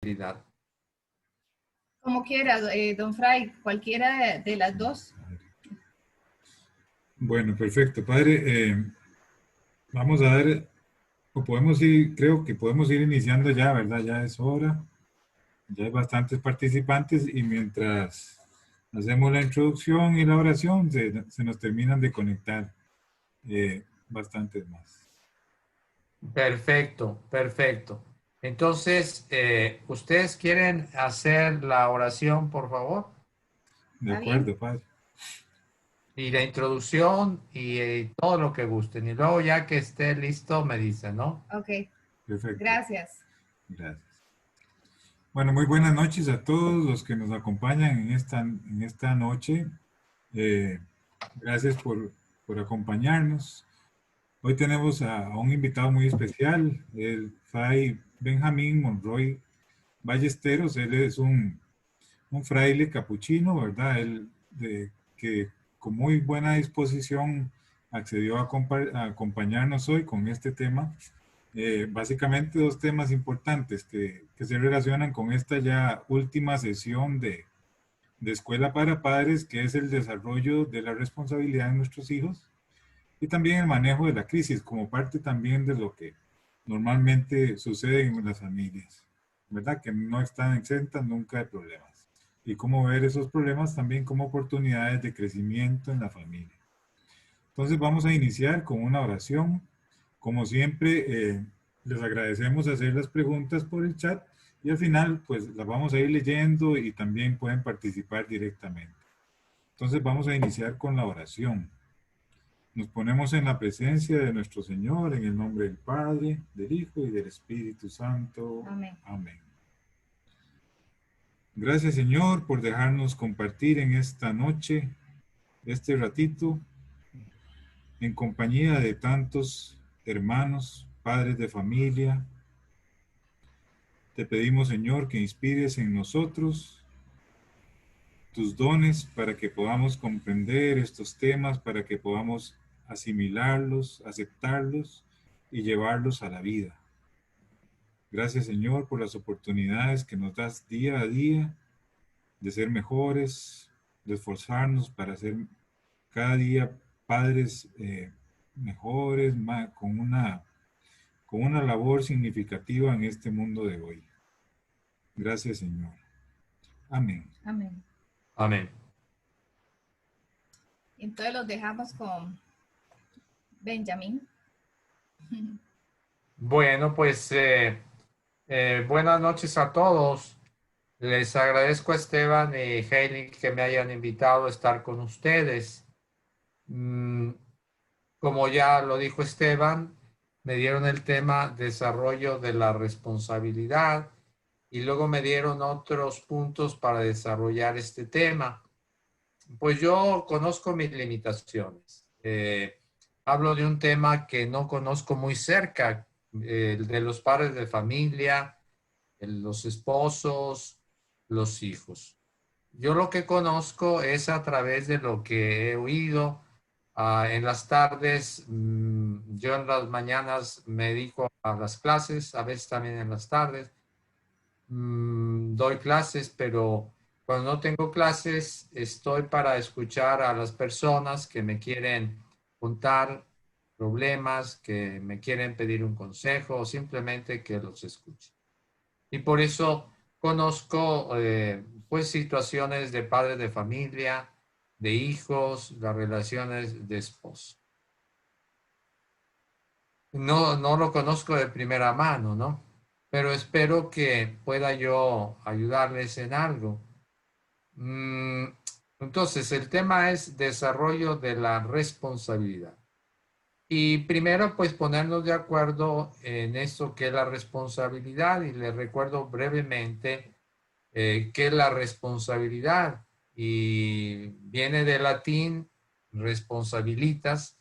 responsabilidad. Como quiera, don Fray, cualquiera de las dos. Bueno, perfecto, padre. Vamos a ver, o podemos ir, creo que podemos ir iniciando ya, ¿verdad? Ya es hora, ya hay bastantes participantes y mientras hacemos la introducción y la oración, se nos terminan de conectar bastantes más. Perfecto, perfecto. Entonces, ¿ustedes quieren hacer la oración, por favor? De ¿Está bien? acuerdo, padre. Y la introducción y todo lo que gusten. Y luego ya que esté listo, me dicen, ¿no? Ok, Perfecto. gracias. Gracias. Bueno, muy buenas noches a todos los que nos acompañan en esta noche. Eh, gracias por acompañarnos. Hoy tenemos a un invitado muy especial, el Fray Benjamín Monroy Ballesteros. Él es un fraile capuchino, ¿verdad? Que con muy buena disposición accedió a acompañarnos hoy con este tema. Básicamente dos temas importantes que se relacionan con esta ya última sesión de Escuela para Padres, que es el desarrollo de la responsabilidad de nuestros hijos y también el manejo de la crisis como parte también de lo que normalmente sucede en las familias, ¿verdad? Que no están exentas nunca de problemas. Y cómo ver esos problemas también como oportunidades de crecimiento en la familia. Entonces vamos a iniciar con una oración. Como siempre, les agradecemos hacer las preguntas por el chat y al final pues las vamos a ir leyendo y también pueden participar directamente. Entonces vamos a iniciar con la oración. Nos ponemos en la presencia de nuestro Señor, en el nombre del Padre, del Hijo y del Espíritu Santo. Amén. Amén. Gracias, Señor, por dejarnos compartir en esta noche, este ratito, en compañía de tantos hermanos, padres de familia. Te pedimos, Señor, que inspires en nosotros tus dones para que podamos comprender estos temas, para que podamos asimilarlos, aceptarlos y llevarlos a la vida. Gracias, Señor, por las oportunidades que nos das día a día de ser mejores, de esforzarnos para ser cada día padres mejores, con una labor significativa en este mundo de hoy. Gracias, Señor. Amén. Amén. Amén. Entonces los dejamos con Benjamín. Bueno, pues buenas noches a todos. Les agradezco a Esteban y Hailey que me hayan invitado a estar con ustedes. Como ya lo dijo Esteban, me dieron el tema desarrollo de la responsabilidad y luego me dieron otros puntos para desarrollar este tema. Pues yo conozco mis limitaciones. Hablo de un tema que no conozco muy cerca, el de los padres de familia, los esposos, los hijos. Yo lo que conozco es a través de lo que he oído. En las tardes, yo en las mañanas me dedico a las clases, a veces también en las tardes. Doy clases, pero cuando no tengo clases, estoy para escuchar a las personas que me quieren contar problemas, que me quieren pedir un consejo o simplemente que los escuche. Y por eso conozco pues situaciones de padres de familia, de hijos, las relaciones de esposo. No lo conozco de primera mano, ¿no? Pero espero que pueda yo ayudarles en algo. Entonces, el tema es desarrollo de la responsabilidad. Y primero, pues ponernos de acuerdo en esto que es la responsabilidad y les recuerdo brevemente qué es la responsabilidad y viene del latín responsabilitas,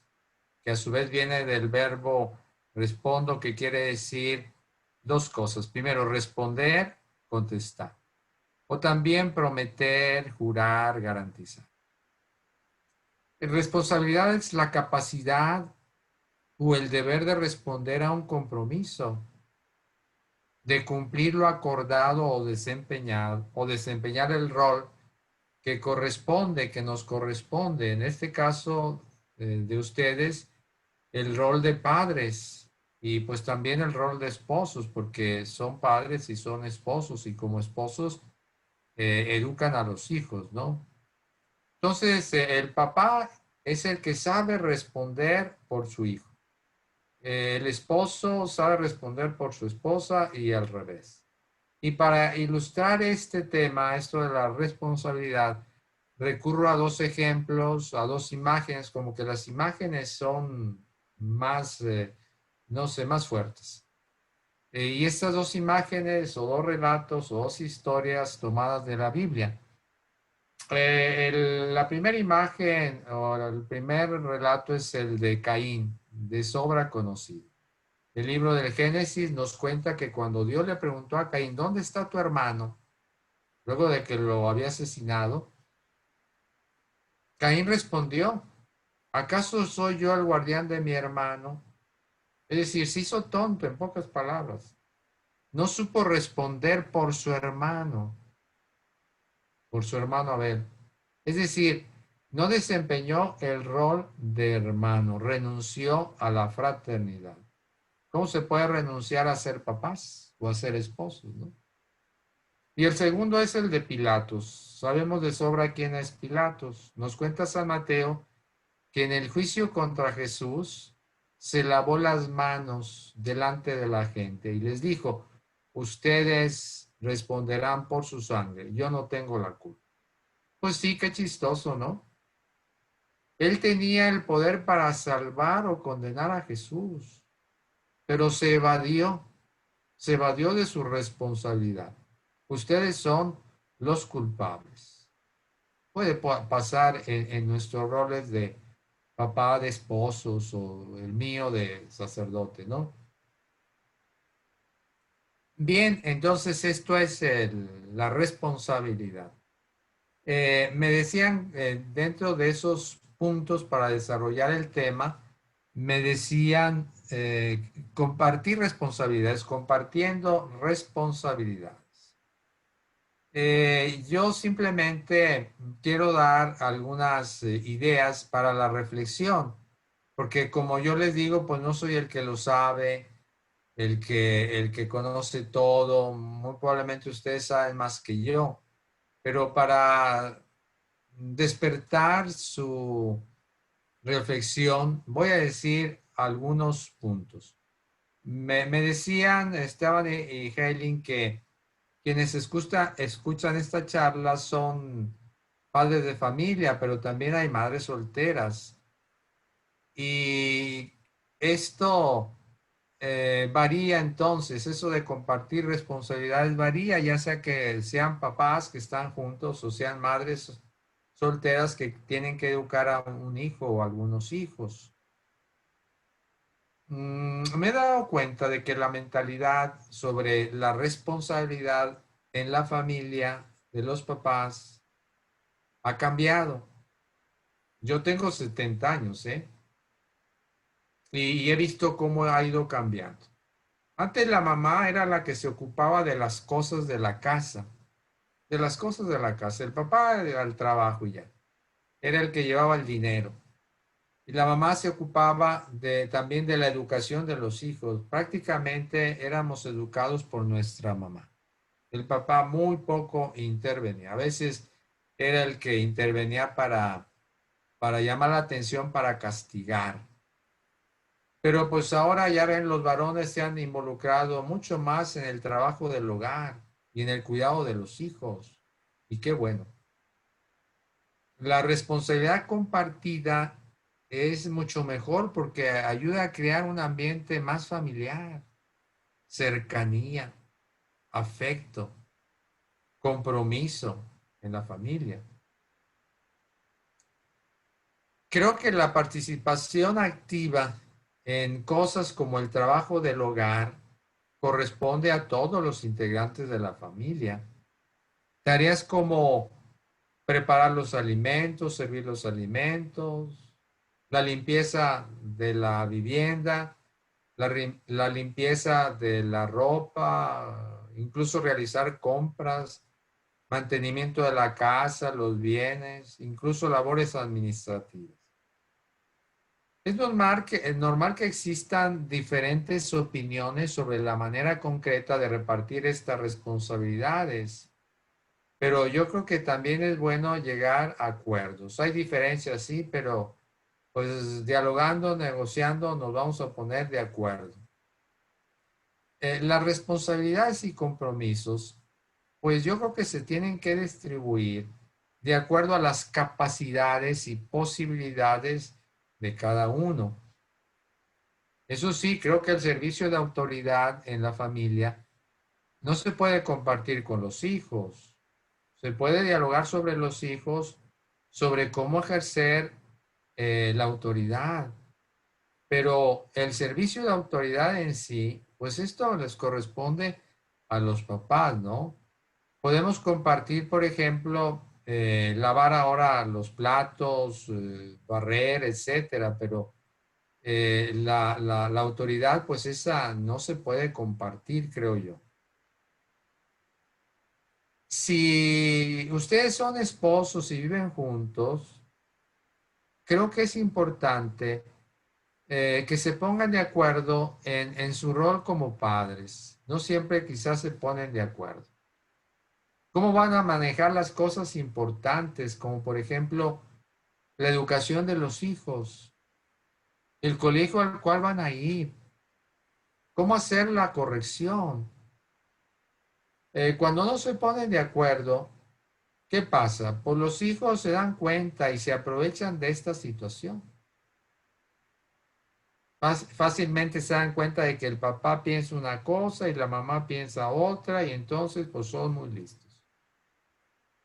que a su vez viene del verbo respondo, que quiere decir dos cosas. Primero, responder, contestar. O también prometer, jurar, garantizar. Responsabilidad es la capacidad o el deber de responder a un compromiso. de cumplir lo acordado o desempeñar el rol que corresponde, que nos corresponde. En este caso de ustedes, el rol de padres y pues también el rol de esposos, porque son padres y son esposos y como esposos educan a los hijos, ¿no? Entonces, el papá es el que sabe responder por su hijo. El esposo sabe responder por su esposa y al revés. Y para ilustrar este tema, esto de la responsabilidad, recurro a dos ejemplos, a dos imágenes, como que las imágenes son más, no sé, más fuertes. Y estas dos imágenes o dos relatos o dos historias tomadas de la Biblia. La primera imagen o el primer relato es el de Caín, de sobra conocido. El libro del Génesis nos cuenta que cuando Dios le preguntó a Caín, ¿dónde está tu hermano? Luego de que lo había asesinado, Caín respondió, ¿acaso soy yo el guardián de mi hermano? Es decir, se hizo tonto en pocas palabras. No supo responder por su hermano Abel. Es decir, no desempeñó el rol de hermano, renunció a la fraternidad. ¿Cómo se puede renunciar a ser papás o a ser esposos, no? Y el segundo es el de Pilatos. Sabemos de sobra quién es Pilatos. Nos cuenta San Mateo que en el juicio contra Jesús se lavó las manos delante de la gente y les dijo, ustedes responderán por su sangre, yo no tengo la culpa. Pues sí, qué chistoso, ¿no? Él tenía el poder para salvar o condenar a Jesús, pero se evadió de su responsabilidad. Ustedes son los culpables. Puede pasar en nuestros roles de papá de esposos o el mío de sacerdote, ¿no? Bien, entonces esto es la responsabilidad. Me decían dentro de esos puntos para desarrollar el tema, me decían compartir responsabilidades, compartiendo responsabilidades. Yo simplemente quiero dar algunas ideas para la reflexión, porque como yo les digo, pues no soy el que lo sabe, el que conoce todo, muy probablemente ustedes saben más que yo, pero para despertar su reflexión, voy a decir algunos puntos. Me decían Esteban y Helen que quienes escuchan esta charla son padres de familia, pero también hay madres solteras. Y esto varía entonces, eso de compartir responsabilidades varía, ya sea que sean papás que están juntos o sean madres solteras que tienen que educar a un hijo o algunos hijos. Me he dado cuenta de que la mentalidad sobre la responsabilidad en la familia de los papás ha cambiado. Yo tengo 70 años, ¿eh? Y he visto cómo ha ido cambiando. Antes la mamá era la que se ocupaba de las cosas de la casa, de las cosas de la casa. El papá era el trabajo y ya. Era el que llevaba el dinero. Y la mamá se ocupaba también de la educación de los hijos. Prácticamente éramos educados por nuestra mamá. El papá muy poco intervenía. A veces era el que intervenía para llamar la atención, para castigar. Pero pues ahora ya ven, los varones se han involucrado mucho más en el trabajo del hogar y en el cuidado de los hijos. Y qué bueno. La responsabilidad compartida es mucho mejor porque ayuda a crear un ambiente más familiar, cercanía, afecto, compromiso en la familia. Creo que la participación activa en cosas como el trabajo del hogar corresponde a todos los integrantes de la familia. Tareas como preparar los alimentos, servir los alimentos, la limpieza de la vivienda, la limpieza de la ropa, incluso realizar compras, mantenimiento de la casa, los bienes, incluso labores administrativas. Es normal que existan diferentes opiniones sobre la manera concreta de repartir estas responsabilidades, pero yo creo que también es bueno llegar a acuerdos. Hay diferencias, sí, pero pues dialogando, negociando, nos vamos a poner de acuerdo. Las responsabilidades y compromisos, pues yo creo que se tienen que distribuir de acuerdo a las capacidades y posibilidades de cada uno. Eso sí, creo que el servicio de autoridad en la familia no se puede compartir con los hijos. Se puede dialogar sobre los hijos, sobre cómo ejercer la autoridad, pero el servicio de autoridad en sí, pues esto les corresponde a los papás, ¿no? Podemos compartir, por ejemplo, lavar ahora los platos, barrer, etcétera, pero la autoridad, pues esa no se puede compartir, creo yo. Si ustedes son esposos y viven juntos, creo que es importante que se pongan de acuerdo en su rol como padres. No siempre quizás se ponen de acuerdo. ¿Cómo van a manejar las cosas importantes, como por ejemplo la educación de los hijos, el colegio al cual van a ir? ¿Cómo hacer la corrección? Cuando no se ponen de acuerdo, ¿qué pasa? Pues los hijos se dan cuenta y se aprovechan de esta situación. Fácilmente se dan cuenta de que el papá piensa una cosa y la mamá piensa otra y entonces pues son muy listos.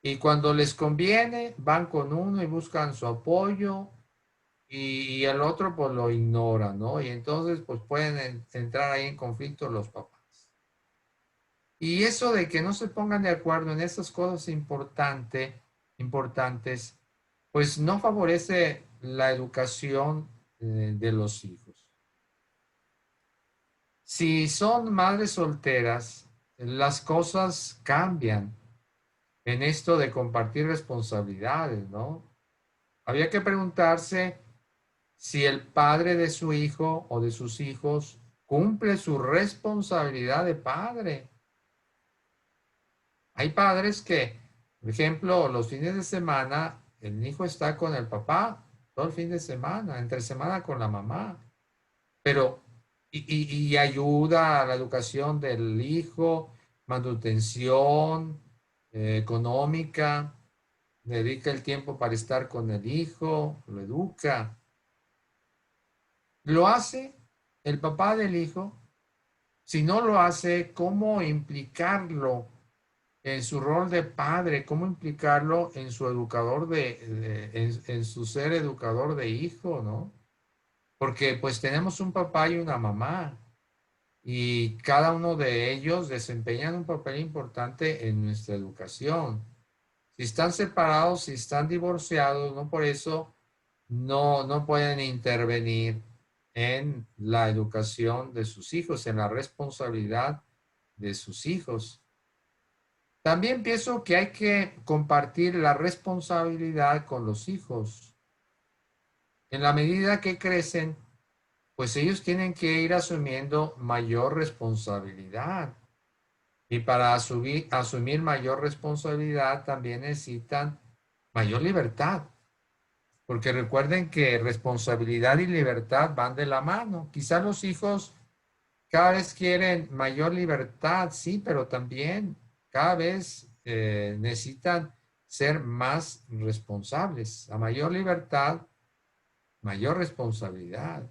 Y cuando les conviene, van con uno y buscan su apoyo y el otro pues lo ignora, ¿no? Y entonces pues pueden entrar ahí en conflicto los papás. Y eso de que no se pongan de acuerdo en esas cosas importantes, pues no favorece la educación de los hijos. Si son madres solteras, las cosas cambian en esto de compartir responsabilidades, ¿no? Había que preguntarse si el padre de su hijo o de sus hijos cumple su responsabilidad de padre. Hay padres que, por ejemplo, los fines de semana, el hijo está con el papá todo el fin de semana, entre semana con la mamá, pero y ayuda a la educación del hijo, manutención económica, dedica el tiempo para estar con el hijo, lo educa. ¿Lo hace el papá del hijo? Si no lo hace, ¿cómo implicarlo en su rol de padre? ¿Cómo implicarlo en su educador en su ser educador de hijo, ¿no? Porque pues tenemos un papá y una mamá y cada uno de ellos desempeñan un papel importante en nuestra educación. Si están separados, si están divorciados, no por eso no pueden intervenir en la educación de sus hijos, en la responsabilidad de sus hijos. También pienso que hay que compartir la responsabilidad con los hijos. En la medida que crecen, pues ellos tienen que ir asumiendo mayor responsabilidad. Y para asumir mayor responsabilidad también necesitan mayor libertad. Porque recuerden que responsabilidad y libertad van de la mano. Quizás los hijos cada vez quieren mayor libertad, sí, pero también cada vez necesitan ser más responsables. A mayor libertad, mayor responsabilidad.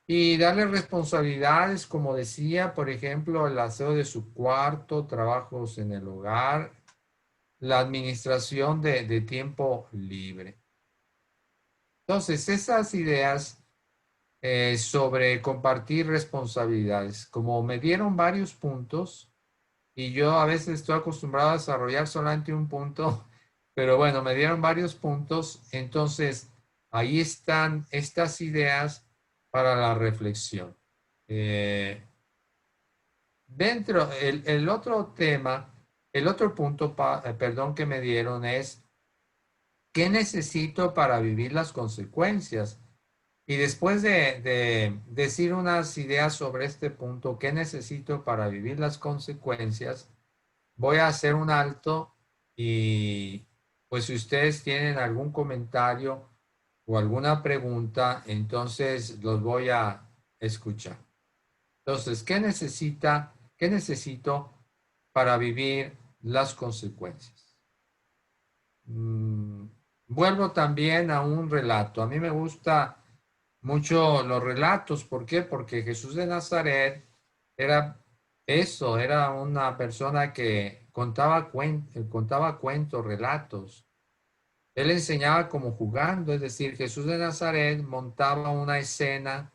Y darle responsabilidades, como decía, por ejemplo, el aseo de su cuarto, trabajos en el hogar, la administración de tiempo libre. Entonces, esas ideas sobre compartir responsabilidades, como me dieron varios puntos, y yo a veces estoy acostumbrado a desarrollar solamente un punto, pero bueno, me dieron varios puntos, entonces ahí están estas ideas para la reflexión. Dentro, el otro tema, el otro punto, perdón, que me dieron es, ¿qué necesito para vivir las consecuencias? Y después de decir unas ideas sobre este punto, ¿qué necesito para vivir las consecuencias? Voy a hacer un alto y pues si ustedes tienen algún comentario o alguna pregunta, entonces los voy a escuchar. Entonces, qué necesito para vivir las consecuencias? Vuelvo también a un relato. A mí me gusta mucho los relatos. ¿Por qué? Porque Jesús de Nazaret era eso, era una persona que contaba cuentos, relatos. Él enseñaba como jugando, es decir, Jesús de Nazaret montaba una escena,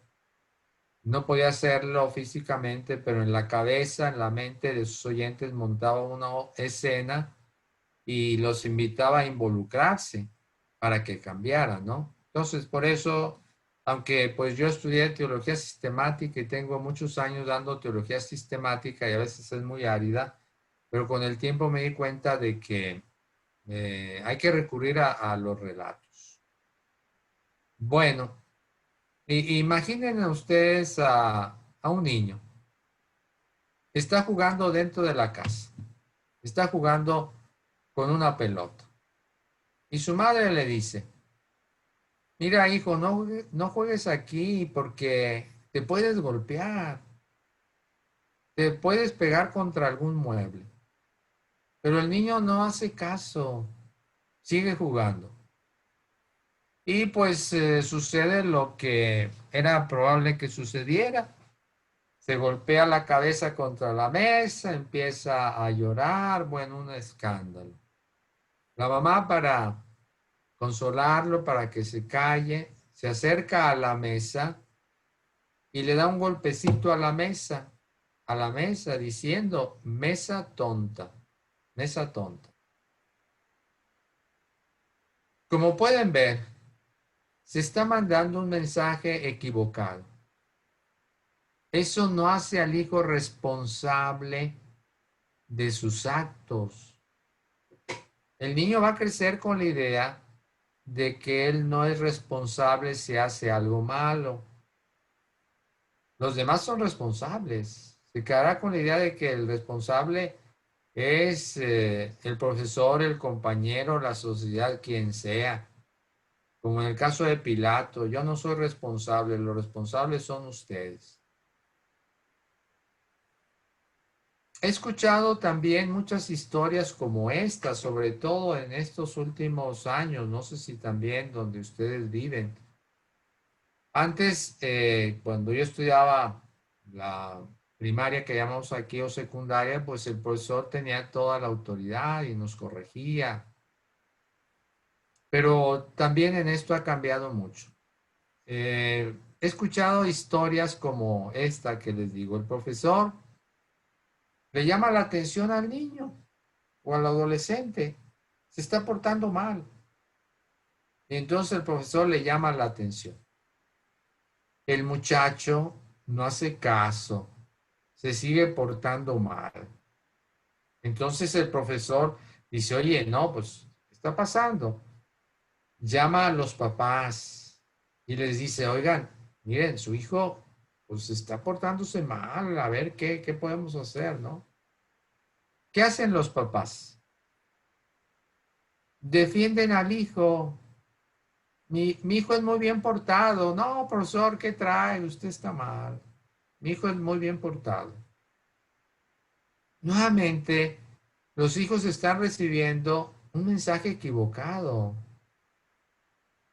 no podía hacerlo físicamente, pero en la cabeza, en la mente de sus oyentes montaba una escena y los invitaba a involucrarse para que cambiaran, ¿no? Entonces, por eso, aunque pues yo estudié teología sistemática y tengo muchos años dando teología sistemática y a veces es muy árida, pero con el tiempo me di cuenta de que hay que recurrir a los relatos. Bueno, imaginen ustedes a un niño. Está jugando dentro de la casa. Está jugando con una pelota. Y su madre le dice, mira, hijo, no juegues aquí porque te puedes golpear, te puedes pegar contra algún mueble. Pero el niño no hace caso, sigue jugando. Y pues sucede lo que era probable que sucediera. Se golpea la cabeza contra la mesa, empieza a llorar, bueno, un escándalo. La mamá para consolarlo, para que se calle, se acerca a la mesa y le da un golpecito a la mesa diciendo, mesa tonta. Como pueden ver, se está mandando un mensaje equivocado. Eso no hace al hijo responsable de sus actos. El niño va a crecer con la idea de que él no es responsable si hace algo malo. Los demás son responsables. Se quedará con la idea de que el responsable es el profesor, el compañero, la sociedad, quien sea. Como en el caso de Pilato, yo no soy responsable, los responsables son ustedes. He escuchado también muchas historias como esta, sobre todo en estos últimos años, no sé si también donde ustedes viven. Antes, cuando yo estudiaba la primaria que llamamos aquí o secundaria, pues el profesor tenía toda la autoridad y nos corregía. Pero también en esto ha cambiado mucho. He escuchado historias como esta que les digo. El profesor le llama la atención al niño o al adolescente. Se está portando mal. Y entonces el profesor le llama la atención. El muchacho no hace caso, se sigue portando mal. Entonces el profesor dice, oye, no, pues, ¿qué está pasando? Llama a los papás y les dice, oigan, miren, su hijo pues está portándose mal, a ver qué podemos hacer, ¿no? ¿Qué hacen los papás? Defienden al hijo. Mi hijo es muy bien portado. No, profesor, ¿qué trae? Usted está mal. Mi hijo es muy bien portado. Nuevamente, los hijos están recibiendo un mensaje equivocado.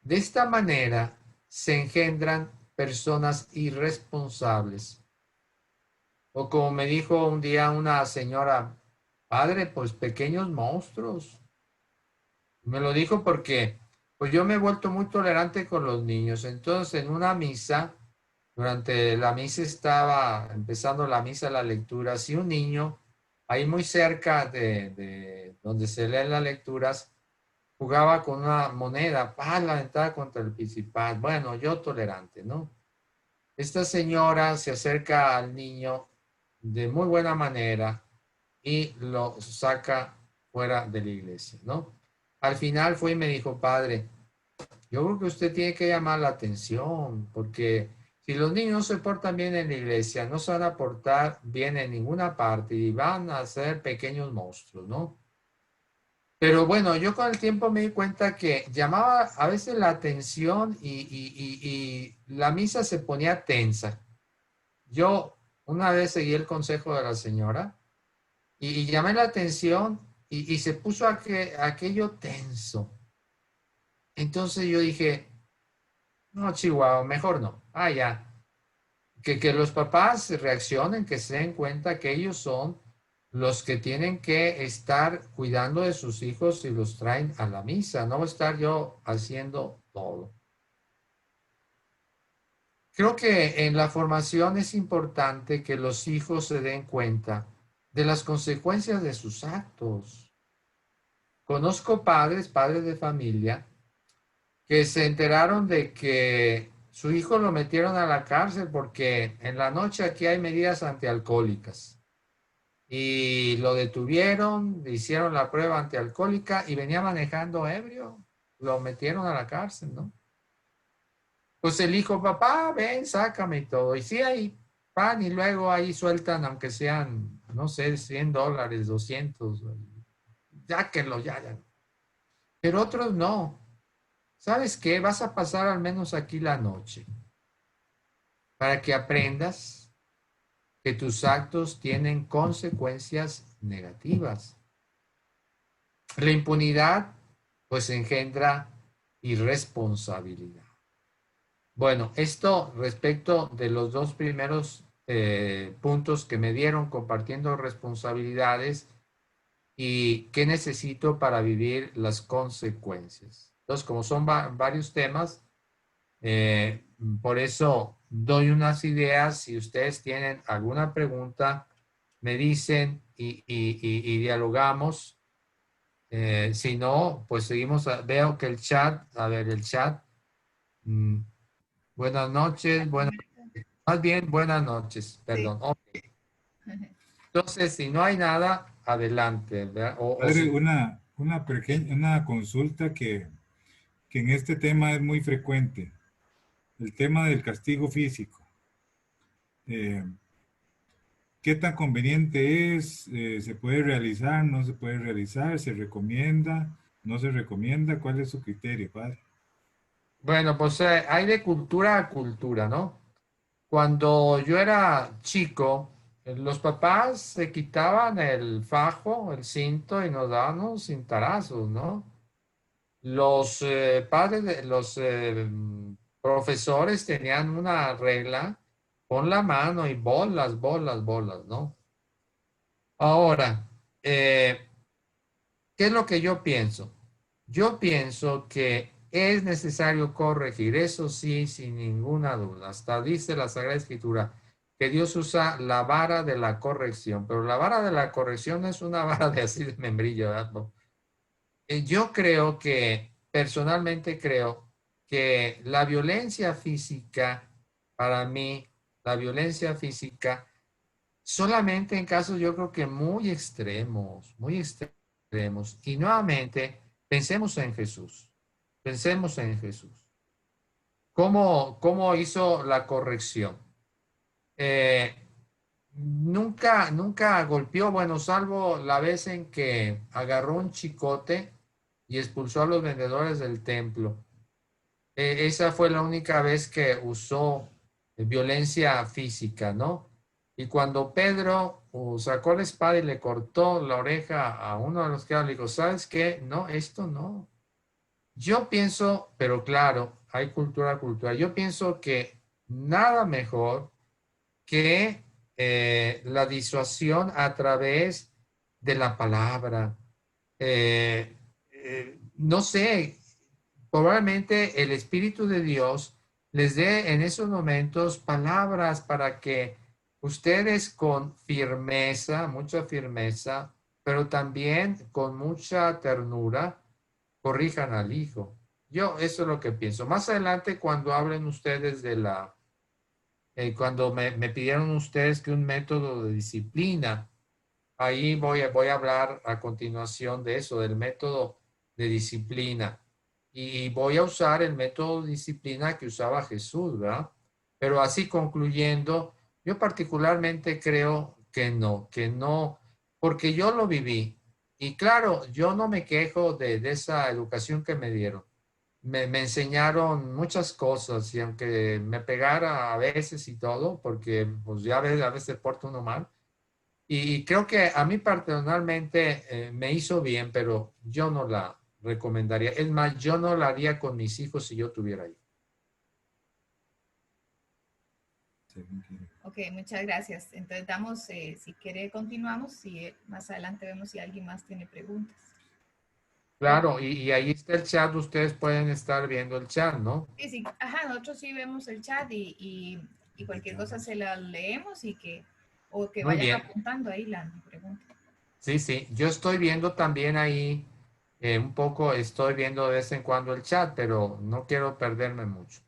De esta manera se engendran personas irresponsables. O como me dijo un día una señora, padre, pues pequeños monstruos. Me lo dijo porque pues yo me he vuelto muy tolerante con los niños. Entonces, en una misa, durante la misa estaba empezando la misa, la lectura, si un niño ahí muy cerca de donde se leen las lecturas, jugaba con una moneda, la aventada contra el principal. Bueno, yo tolerante, ¿no? esta señora se acerca al niño de muy buena manera y lo saca fuera de la iglesia, ¿no? Al final fue y me dijo, padre, yo creo que usted tiene que llamar la atención, porque si los niños no se portan bien en la iglesia, no se van a portar bien en ninguna parte y van a ser pequeños monstruos, ¿no? Pero bueno, yo con el tiempo me di cuenta que llamaba a veces la atención y la misa se ponía tensa. Yo una vez seguí el consejo de la señora y llamé la atención y se puso aquello tenso. Entonces yo dije, no, Chihuahua, mejor no. Ah, ya. Que los papás reaccionen, que se den cuenta que ellos son los que tienen que estar cuidando de sus hijos y los traen a la misa, no estar yo haciendo todo. Creo que en la formación es importante que los hijos se den cuenta de las consecuencias de sus actos. Conozco padres de familia, que se enteraron de que su hijo lo metieron a la cárcel porque en la noche aquí hay medidas antialcohólicas. Y lo detuvieron, hicieron la prueba antialcohólica y venía manejando ebrio. Lo metieron a la cárcel, ¿no? Pues el hijo, papá, ven, sácame y todo. Y sí, ahí van y luego ahí sueltan, aunque sean, no sé, $100, 200. Sáquenlo, ya. Pero otros no. ¿Sabes qué? Vas a pasar al menos aquí la noche para que aprendas que tus actos tienen consecuencias negativas. La impunidad, pues, engendra irresponsabilidad. Bueno, esto respecto de los dos primeros puntos que me dieron compartiendo responsabilidades y qué necesito para vivir las consecuencias. Entonces, como son varios temas, por eso doy unas ideas. Si ustedes tienen alguna pregunta, me dicen y dialogamos. Si no, pues seguimos. Veo que el chat, a ver, el chat. mm, buenas noches, más bien buenas noches, Sí. perdón. Ok. Entonces, si no hay nada, adelante, ¿verdad? O Padre, si una consulta que en este tema es muy frecuente, el tema del castigo físico. Eh, ¿Qué tan conveniente es? ¿Se puede realizar? ¿No se puede realizar? ¿Se recomienda? ¿No se recomienda? ¿Cuál es su criterio, padre? Bueno, pues hay de cultura a cultura, ¿no? Cuando yo era chico, los papás se quitaban el fajo, el cinto y nos daban unos cintarazos, ¿no? Los los profesores tenían una regla, pon la mano y bolas, bolas, bolas, ¿no? Ahora, ¿qué es lo que yo pienso? Yo pienso que es necesario corregir, eso sí, sin ninguna duda. Hasta dice la Sagrada Escritura que Dios usa la vara de la corrección, pero la vara de la corrección no es una vara de así de membrillo, ¿verdad? No. Yo creo que, personalmente creo que la violencia física, para mí, la violencia física, solamente en casos yo creo que muy extremos. Y nuevamente, pensemos en Jesús. Pensemos en Jesús. ¿Cómo hizo la corrección? Eh, nunca golpeó, bueno, salvo la vez en que agarró un chicote y expulsó a los vendedores del templo. Esa fue la única vez que usó violencia física, ¿no? Y cuando Pedro sacó la espada y le cortó la oreja a uno de los que le dijo, ¿sabes qué? No, esto no. Yo pienso, pero claro, hay cultura. Yo pienso que nada mejor que la disuasión a través de la palabra. No sé, probablemente el Espíritu de Dios les dé en esos momentos palabras para que ustedes con firmeza, mucha firmeza, pero también con mucha ternura, corrijan al hijo. Yo eso es lo que pienso. Más adelante, cuando hablen ustedes de cuando me pidieron ustedes que un método de disciplina, ahí voy a hablar a continuación de eso, del método de disciplina. Y voy a usar el método de disciplina que usaba Jesús, ¿verdad? Pero así concluyendo, yo particularmente creo que no, porque yo lo viví. Y claro, yo no me quejo de esa educación que me dieron. Me enseñaron muchas cosas y aunque me pegara a veces y todo, porque pues ya a veces porta uno mal, y creo que a mí personalmente me hizo bien, pero yo no la recomendaría. Es más, yo no la haría con mis hijos si yo tuviera hijos. Ok, muchas gracias. Entonces damos, si quiere continuamos y más adelante vemos si alguien más tiene preguntas. Claro, y ahí está el chat, ustedes pueden estar viendo el chat, ¿no? Sí, sí, ajá, nosotros sí vemos el chat y cualquier cosa se la leemos y o que Muy vayan bien. apuntando ahí la pregunta. Sí, sí. Yo estoy viendo también ahí un poco, estoy viendo de vez en cuando el chat, pero no quiero perderme mucho.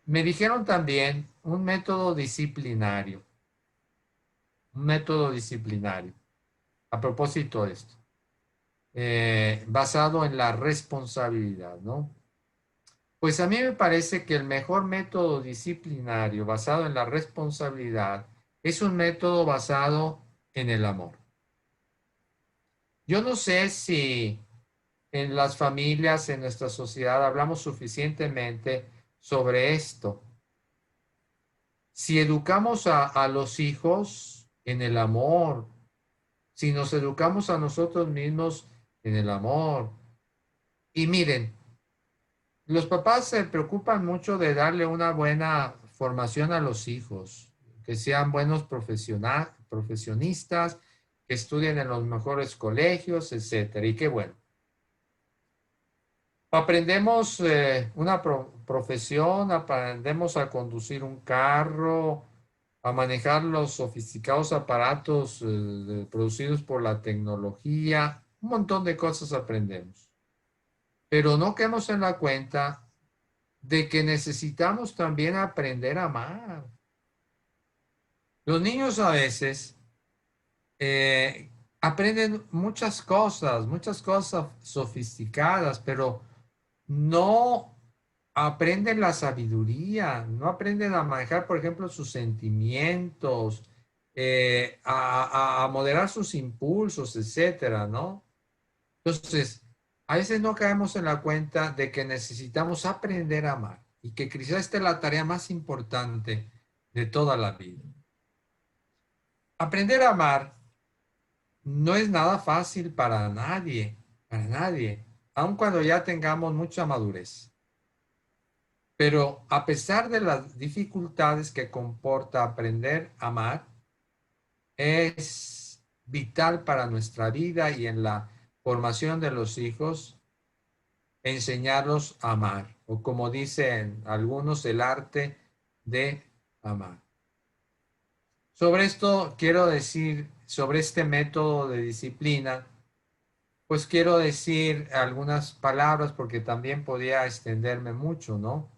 Me dijeron también un método disciplinario. Un método disciplinario. A propósito de esto. Basado en la responsabilidad, ¿no? Pues a mí me parece que el mejor método disciplinario basado en la responsabilidad es un método basado en el amor. Yo no sé si en las familias, en nuestra sociedad, hablamos suficientemente sobre esto. Si educamos a los hijos en el amor, si nos educamos a nosotros mismos en el amor, y miren, los papás se preocupan mucho de darle una buena formación a los hijos, que sean buenos profesionistas, que estudien en los mejores colegios, etcétera. Y qué bueno. Aprendemos una profesión, aprendemos a conducir un carro, a manejar los sofisticados aparatos producidos por la tecnología, un montón de cosas aprendemos. Pero no quedemos en la cuenta de que necesitamos también aprender a amar. Los niños a veces aprenden muchas cosas sofisticadas, pero no aprenden la sabiduría, no aprenden a manejar, por ejemplo, sus sentimientos, a moderar sus impulsos, etcétera, ¿no? Entonces, a veces no caemos en la cuenta de que necesitamos aprender a amar y que quizás esta es la tarea más importante de toda la vida. Aprender a amar no es nada fácil para nadie, aun cuando ya tengamos mucha madurez. Pero a pesar de las dificultades que comporta aprender a amar, es vital para nuestra vida y en la formación de los hijos enseñarlos a amar, o como dicen algunos, el arte de amar. Sobre esto quiero decir, sobre este método de disciplina, pues quiero decir algunas palabras porque también podía extenderme mucho, ¿no?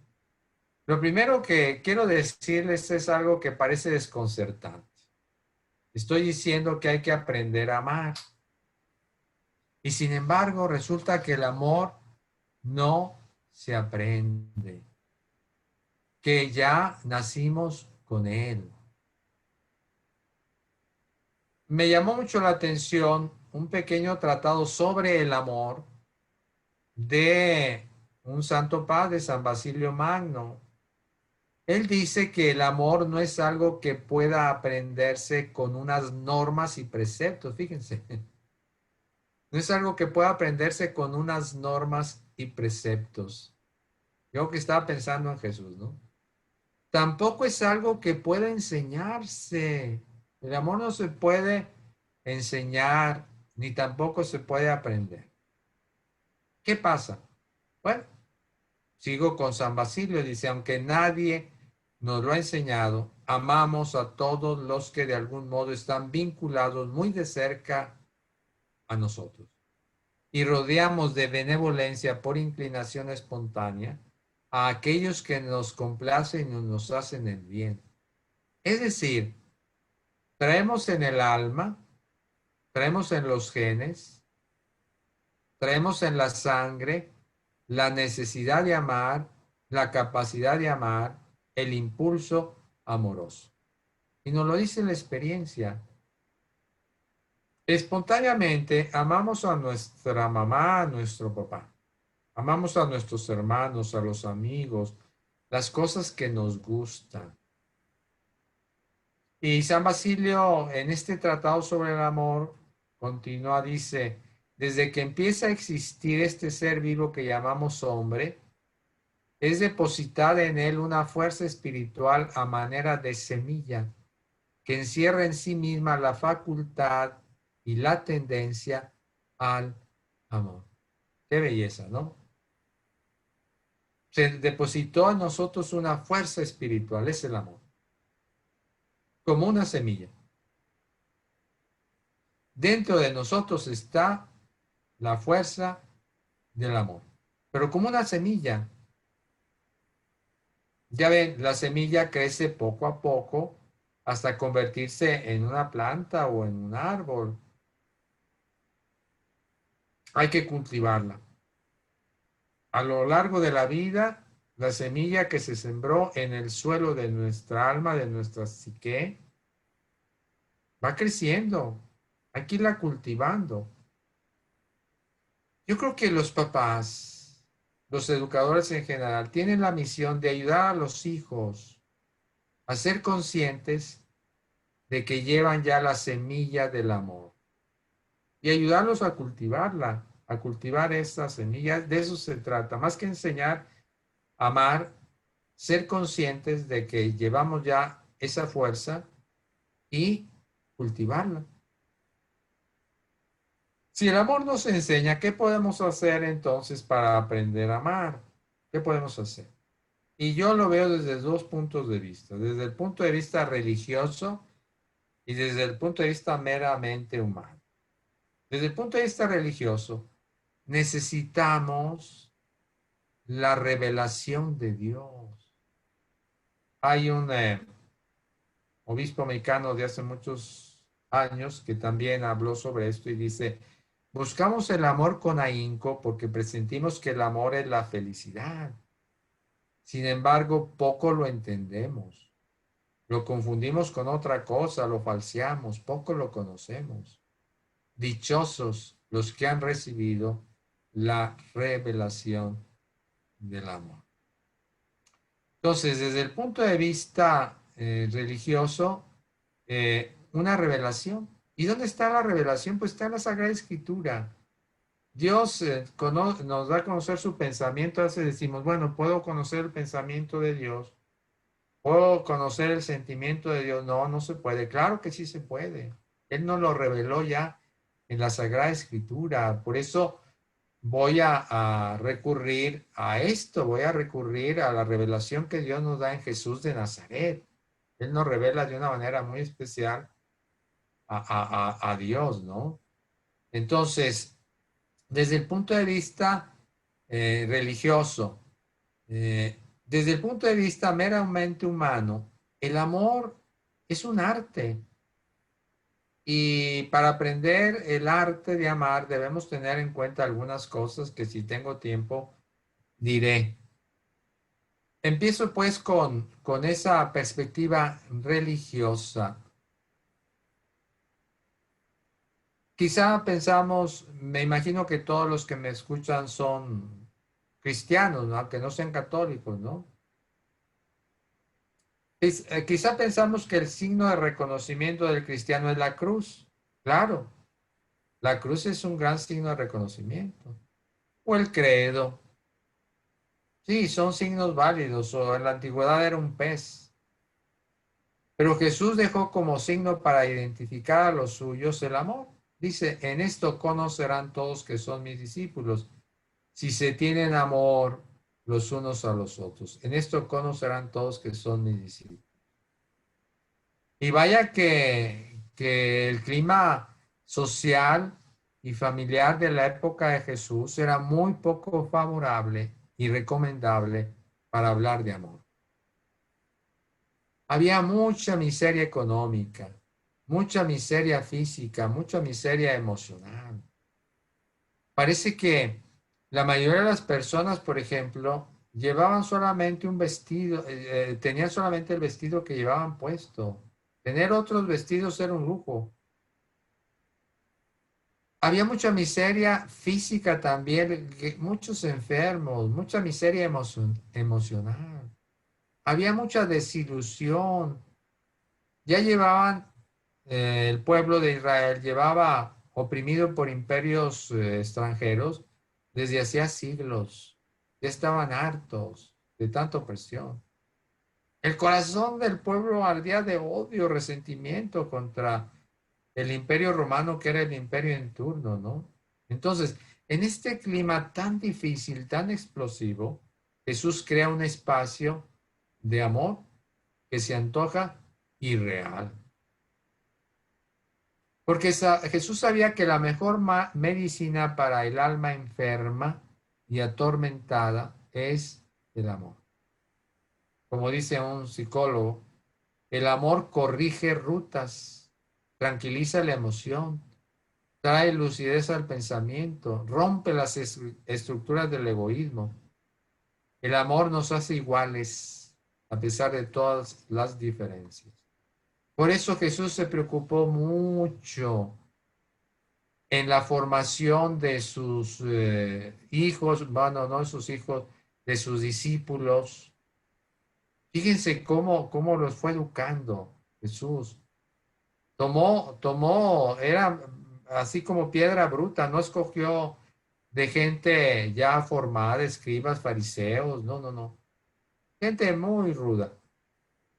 Lo primero que quiero decirles es algo que parece desconcertante. Estoy diciendo que hay que aprender a amar. Y sin embargo, resulta que el amor no se aprende, que ya nacimos con él. Me llamó mucho la atención un pequeño tratado sobre el amor de un santo padre, San Basilio Magno. Él dice que el amor no es algo que pueda aprenderse con unas normas y preceptos, fíjense. No es algo que pueda aprenderse con unas normas y preceptos. Yo que estaba pensando en Jesús, ¿no? Tampoco es algo que pueda enseñarse. El amor no se puede enseñar, ni tampoco se puede aprender. ¿Qué pasa? Bueno, sigo con San Basilio, dice, aunque nadie nos lo ha enseñado, amamos a todos los que de algún modo están vinculados muy de cerca a nosotros y rodeamos de benevolencia por inclinación espontánea a aquellos que nos complacen y nos hacen el bien. Es decir, traemos en el alma, traemos en los genes, traemos en la sangre la necesidad de amar, la capacidad de amar, el impulso amoroso. Y nos lo dice la experiencia. Espontáneamente amamos a nuestra mamá, a nuestro papá. Amamos a nuestros hermanos, a los amigos, las cosas que nos gustan. Y San Basilio, en este tratado sobre el amor, continúa, dice, desde que empieza a existir este ser vivo que llamamos hombre, es depositada en él una fuerza espiritual a manera de semilla que encierra en sí misma la facultad y la tendencia al amor. Qué belleza, ¿no? Se depositó en nosotros una fuerza espiritual, es el amor, como una semilla. Dentro de nosotros está la fuerza del amor, pero como una semilla. Ya ven, la semilla crece poco a poco hasta convertirse en una planta o en un árbol. Hay que cultivarla. A lo largo de la vida, la semilla que se sembró en el suelo de nuestra alma, de nuestra psique, va creciendo. Hay que irla cultivando. Yo creo que los papás, los educadores en general, tienen la misión de ayudar a los hijos a ser conscientes de que llevan ya la semilla del amor y ayudarlos a cultivarla, a cultivar estas semillas. De eso se trata, más que enseñar a amar, ser conscientes de que llevamos ya esa fuerza y cultivarla. Si el amor nos enseña, ¿qué podemos hacer entonces para aprender a amar? ¿Qué podemos hacer? Y yo lo veo desde dos puntos de vista, desde el punto de vista religioso y desde el punto de vista meramente humano. Desde el punto de vista religioso, necesitamos la revelación de Dios. Hay un obispo mexicano de hace muchos años que también habló sobre esto y dice, buscamos el amor con ahínco porque presentimos que el amor es la felicidad. Sin embargo, poco lo entendemos. Lo confundimos con otra cosa, lo falseamos, poco lo conocemos. Dichosos los que han recibido la revelación del amor. Entonces, desde el punto de vista religioso, una revelación. ¿Y dónde está la revelación? Pues está en la Sagrada Escritura. Dios nos da a conocer su pensamiento, así decimos, bueno, puedo conocer el pensamiento de Dios, puedo conocer el sentimiento de Dios. No, no se puede. Claro que sí se puede. Él nos lo reveló ya en la Sagrada Escritura. Por eso voy a recurrir a esto, voy a recurrir a la revelación que Dios nos da en Jesús de Nazaret. Él nos revela de una manera muy especial a Dios, ¿no? Entonces, desde el punto de vista religioso, desde el punto de vista meramente humano, el amor es un arte. Y para aprender el arte de amar debemos tener en cuenta algunas cosas que si tengo tiempo diré. Empiezo pues con esa perspectiva religiosa. Quizá pensamos, me imagino que todos los que me escuchan son cristianos, ¿no? Aunque no sean católicos, ¿no? Quizá pensamos que el signo de reconocimiento del cristiano es la cruz. Claro, la cruz es un gran signo de reconocimiento. O el credo. Sí, son signos válidos. O en la antigüedad era un pez. Pero Jesús dejó como signo para identificar a los suyos el amor. Dice, en esto conocerán todos que son mis discípulos, si se tienen amor los unos a los otros. En esto conocerán todos que son mis discípulos. Y vaya que el clima social y familiar de la época de Jesús era muy poco favorable y recomendable para hablar de amor. Había mucha miseria económica, mucha miseria física, mucha miseria emocional. Parece que la mayoría de las personas, por ejemplo, llevaban solamente un vestido, tenían solamente el vestido que llevaban puesto. Tener otros vestidos era un lujo. Había mucha miseria física también, muchos enfermos, mucha miseria emocional. Había mucha desilusión. Ya llevaban, el pueblo de Israel llevaba oprimido por imperios extranjeros desde hacía siglos. Ya estaban hartos de tanta opresión. El corazón del pueblo ardía de odio, resentimiento contra el imperio romano, que era el imperio en turno, ¿no? Entonces, en este clima tan difícil, tan explosivo, Jesús crea un espacio de amor que se antoja irreal. Porque Jesús sabía que la mejor medicina para el alma enferma y atormentada es el amor. Como dice un psicólogo, el amor corrige rutas, tranquiliza la emoción, trae lucidez al pensamiento, rompe las estructuras del egoísmo. El amor nos hace iguales a pesar de todas las diferencias. Por eso Jesús se preocupó mucho en la formación de sus hijos, bueno, no de sus hijos, de sus discípulos. Fíjense cómo los fue educando Jesús. Era así como piedra bruta, no escogió de gente ya formada, escribas, fariseos, no, no, no. Gente muy ruda,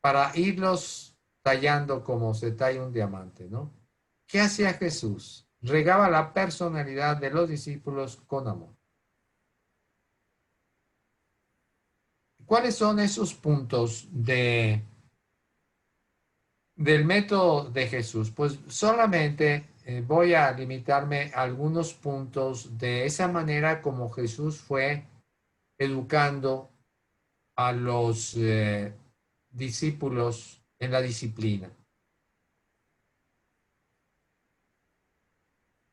para irlos tallando como se talla un diamante, ¿no? ¿Qué hacía Jesús? Regaba la personalidad de los discípulos con amor. ¿Cuáles son esos puntos del método de Jesús? Pues solamente voy a limitarme a algunos puntos de esa manera como Jesús fue educando a los discípulos en la disciplina.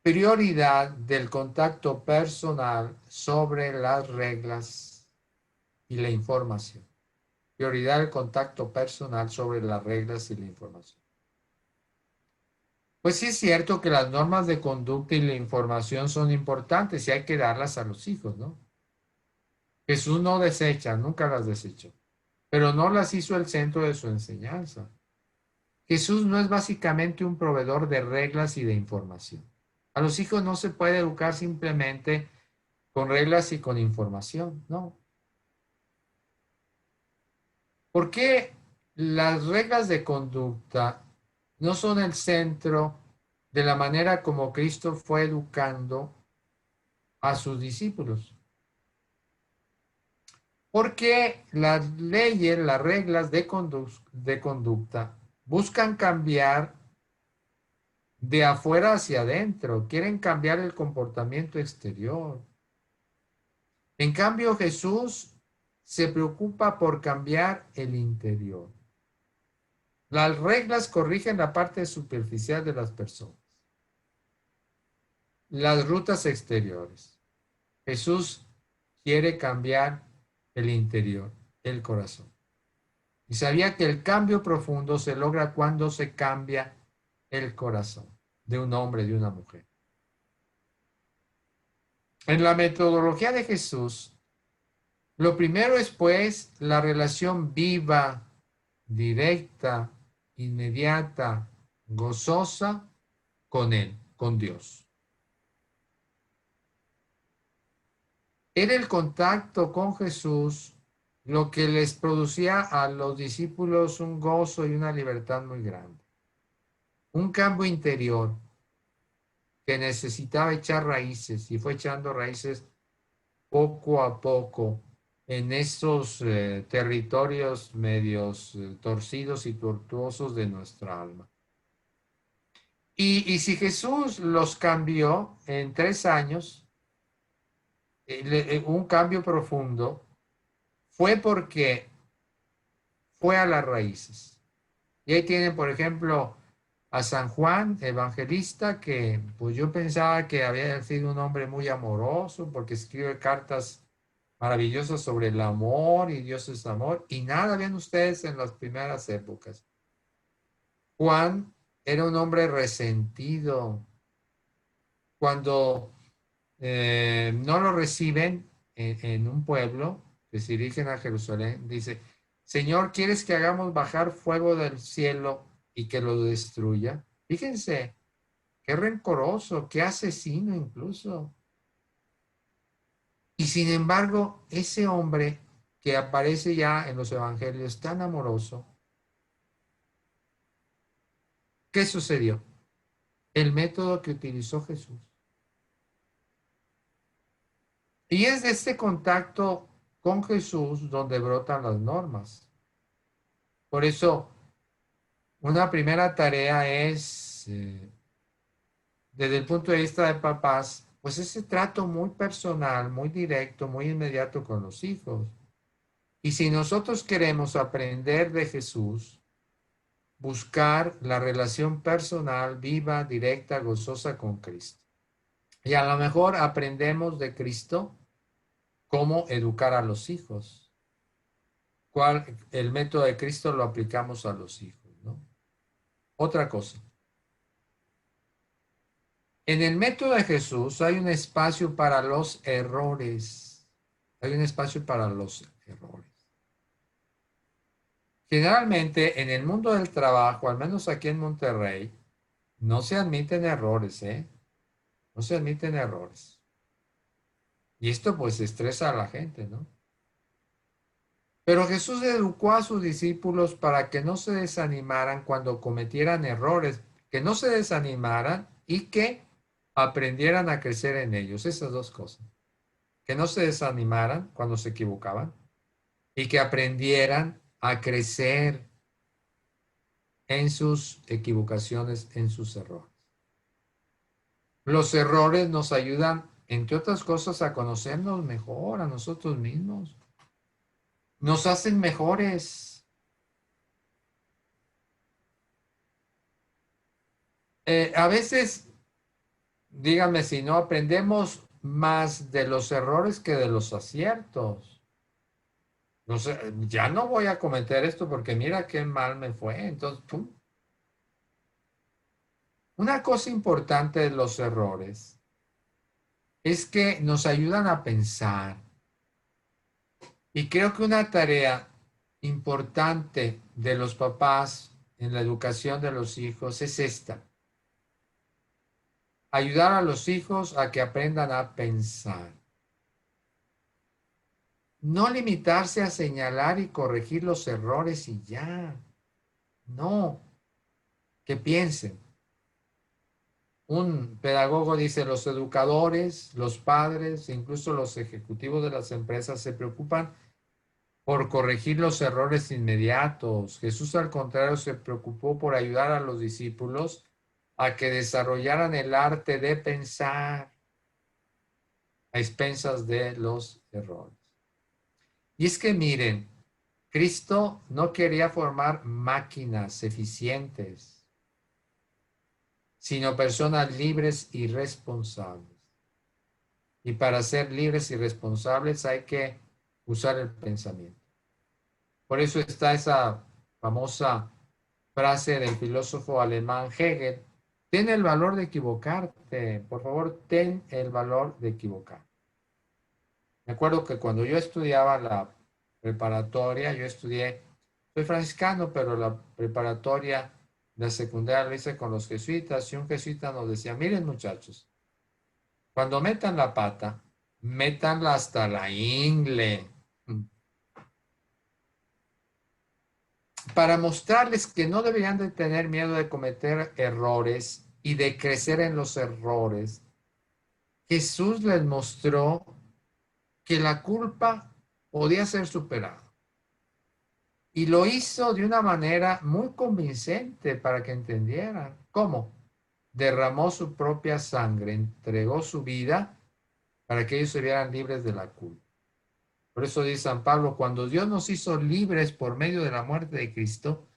Prioridad del contacto personal sobre las reglas y la información. Prioridad del contacto personal sobre las reglas y la información. Pues sí es cierto que las normas de conducta y la información son importantes y hay que darlas a los hijos, ¿no? Jesús no desecha, nunca las desechó, pero no las hizo el centro de su enseñanza. Jesús no es básicamente un proveedor de reglas y de información. A los hijos no se puede educar simplemente con reglas y con información, no. ¿Por qué las reglas de conducta no son el centro de la manera como Cristo fue educando a sus discípulos? Porque las leyes, las reglas de conducta buscan cambiar de afuera hacia adentro, quieren cambiar el comportamiento exterior. En cambio, Jesús se preocupa por cambiar el interior. Las reglas corrigen la parte superficial de las personas, las rutas exteriores. Jesús quiere cambiar el interior, el corazón. Y sabía que el cambio profundo se logra cuando se cambia el corazón de un hombre, de una mujer. En la metodología de Jesús, lo primero es pues la relación viva, directa, inmediata, gozosa con Él, con Dios. Era el contacto con Jesús lo que les producía a los discípulos un gozo y una libertad muy grande. Un cambio interior que necesitaba echar raíces y fue echando raíces poco a poco en estos territorios medios torcidos y tortuosos de nuestra alma. Y si Jesús los cambió en 3 años, un cambio profundo, fue porque fue a las raíces. Y ahí tienen, por ejemplo, a San Juan, evangelista, que pues yo pensaba que había sido un hombre muy amoroso porque escribe cartas maravillosas sobre el amor y Dios es amor. Y nada ven ustedes en las primeras épocas. Juan era un hombre resentido. Cuando no lo reciben en un pueblo, que se dirigen a Jerusalén, dice, Señor, ¿quieres que hagamos bajar fuego del cielo y que lo destruya? Fíjense, qué rencoroso, qué asesino incluso. Y sin embargo, ese hombre que aparece ya en los evangelios tan amoroso, ¿qué sucedió? El método que utilizó Jesús. Y es de este contacto con Jesús donde brotan las normas. Por eso, una primera tarea es, desde el punto de vista de papás, pues ese trato muy personal, muy directo, muy inmediato con los hijos. Y si nosotros queremos aprender de Jesús, buscar la relación personal, viva, directa, gozosa con Cristo. Y a lo mejor aprendemos de Cristo cómo educar a los hijos. El método de Cristo lo aplicamos a los hijos, ¿no? Otra cosa. En el método de Jesús hay un espacio para los errores. Hay un espacio para los errores. Generalmente en el mundo del trabajo, al menos aquí en Monterrey, no se admiten errores, ¿eh? No se admiten errores. Y esto pues estresa a la gente, ¿no? Pero Jesús educó a sus discípulos para que no se desanimaran cuando cometieran errores, que no se desanimaran y que aprendieran a crecer en ellos. Esas dos cosas. Que no se desanimaran cuando se equivocaban y que aprendieran a crecer en sus equivocaciones, en sus errores. Los errores nos ayudan, entre otras cosas, a conocernos mejor a nosotros mismos. Nos hacen mejores. A veces, díganme si no, aprendemos más de los errores que de los aciertos. No sé, ya no voy a cometer esto porque mira qué mal me fue. Entonces, ¡pum! Una cosa importante de los errores es que nos ayudan a pensar. Y creo que una tarea importante de los papás en la educación de los hijos es esta. Ayudar a los hijos a que aprendan a pensar. No limitarse a señalar y corregir los errores y ya. No, que piensen. Un pedagogo dice, los educadores, los padres, incluso los ejecutivos de las empresas se preocupan por corregir los errores inmediatos. Jesús, al contrario, se preocupó por ayudar a los discípulos a que desarrollaran el arte de pensar a expensas de los errores. Y es que miren, Cristo no quería formar máquinas eficientes, sino personas libres y responsables. Y para ser libres y responsables hay que usar el pensamiento. Por eso está esa famosa frase del filósofo alemán Hegel: ten el valor de equivocarte, por favor, ten el valor de equivocar. Me acuerdo que cuando yo estudiaba la preparatoria, soy franciscano, pero la preparatoria, la secundaria la hice con los jesuitas y un jesuita nos decía, miren muchachos, cuando metan la pata, métanla hasta la ingle, para mostrarles que no deberían de tener miedo de cometer errores y de crecer en los errores. Jesús les mostró que la culpa podía ser superada. Y lo hizo de una manera muy convincente para que entendieran. ¿Cómo? Derramó su propia sangre, entregó su vida para que ellos se vieran libres de la culpa. Por eso dice San Pablo, cuando Dios nos hizo libres por medio de la muerte de Cristo,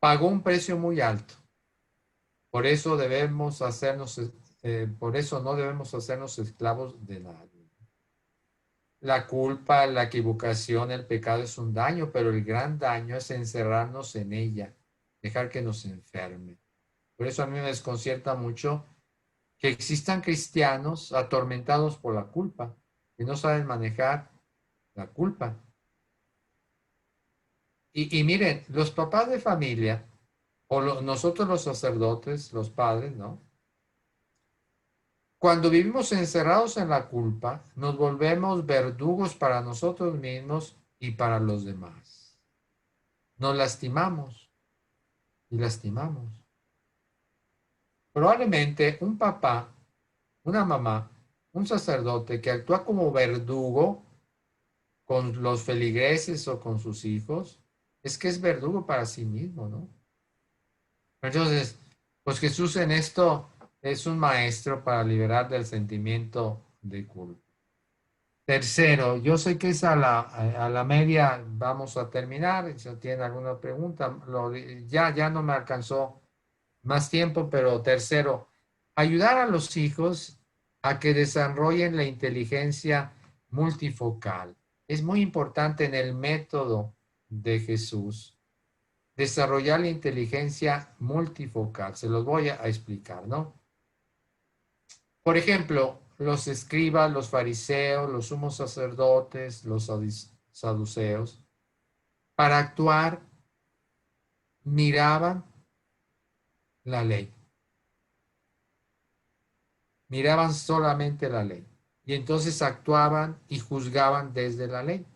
pagó un precio muy alto. Por eso por eso no debemos hacernos esclavos de nadie. La culpa, la equivocación, el pecado es un daño, pero el gran daño es encerrarnos en ella, dejar que nos enferme. Por eso a mí me desconcierta mucho que existan cristianos atormentados por la culpa, que no saben manejar la culpa. Y miren, los papás de familia, o nosotros los sacerdotes, los padres, ¿no? Cuando vivimos encerrados en la culpa, nos volvemos verdugos para nosotros mismos y para los demás. Nos lastimamos y lastimamos. Probablemente un papá, una mamá, un sacerdote que actúa como verdugo con los feligreses o con sus hijos, es que es verdugo para sí mismo, ¿no? Entonces, pues Jesús en esto es un maestro para liberar del sentimiento de culpa. Tercero, yo sé que es a la media vamos a terminar. Si tiene alguna pregunta, ya no me alcanzó más tiempo, pero tercero, ayudar a los hijos a que desarrollen la inteligencia multifocal. Es muy importante en el método de Jesús desarrollar la inteligencia multifocal. Se los voy a explicar, ¿no? Por ejemplo, los escribas, los fariseos, los sumos sacerdotes, los saduceos, para actuar, miraban la ley. Miraban solamente la ley. Y entonces actuaban y juzgaban desde la ley.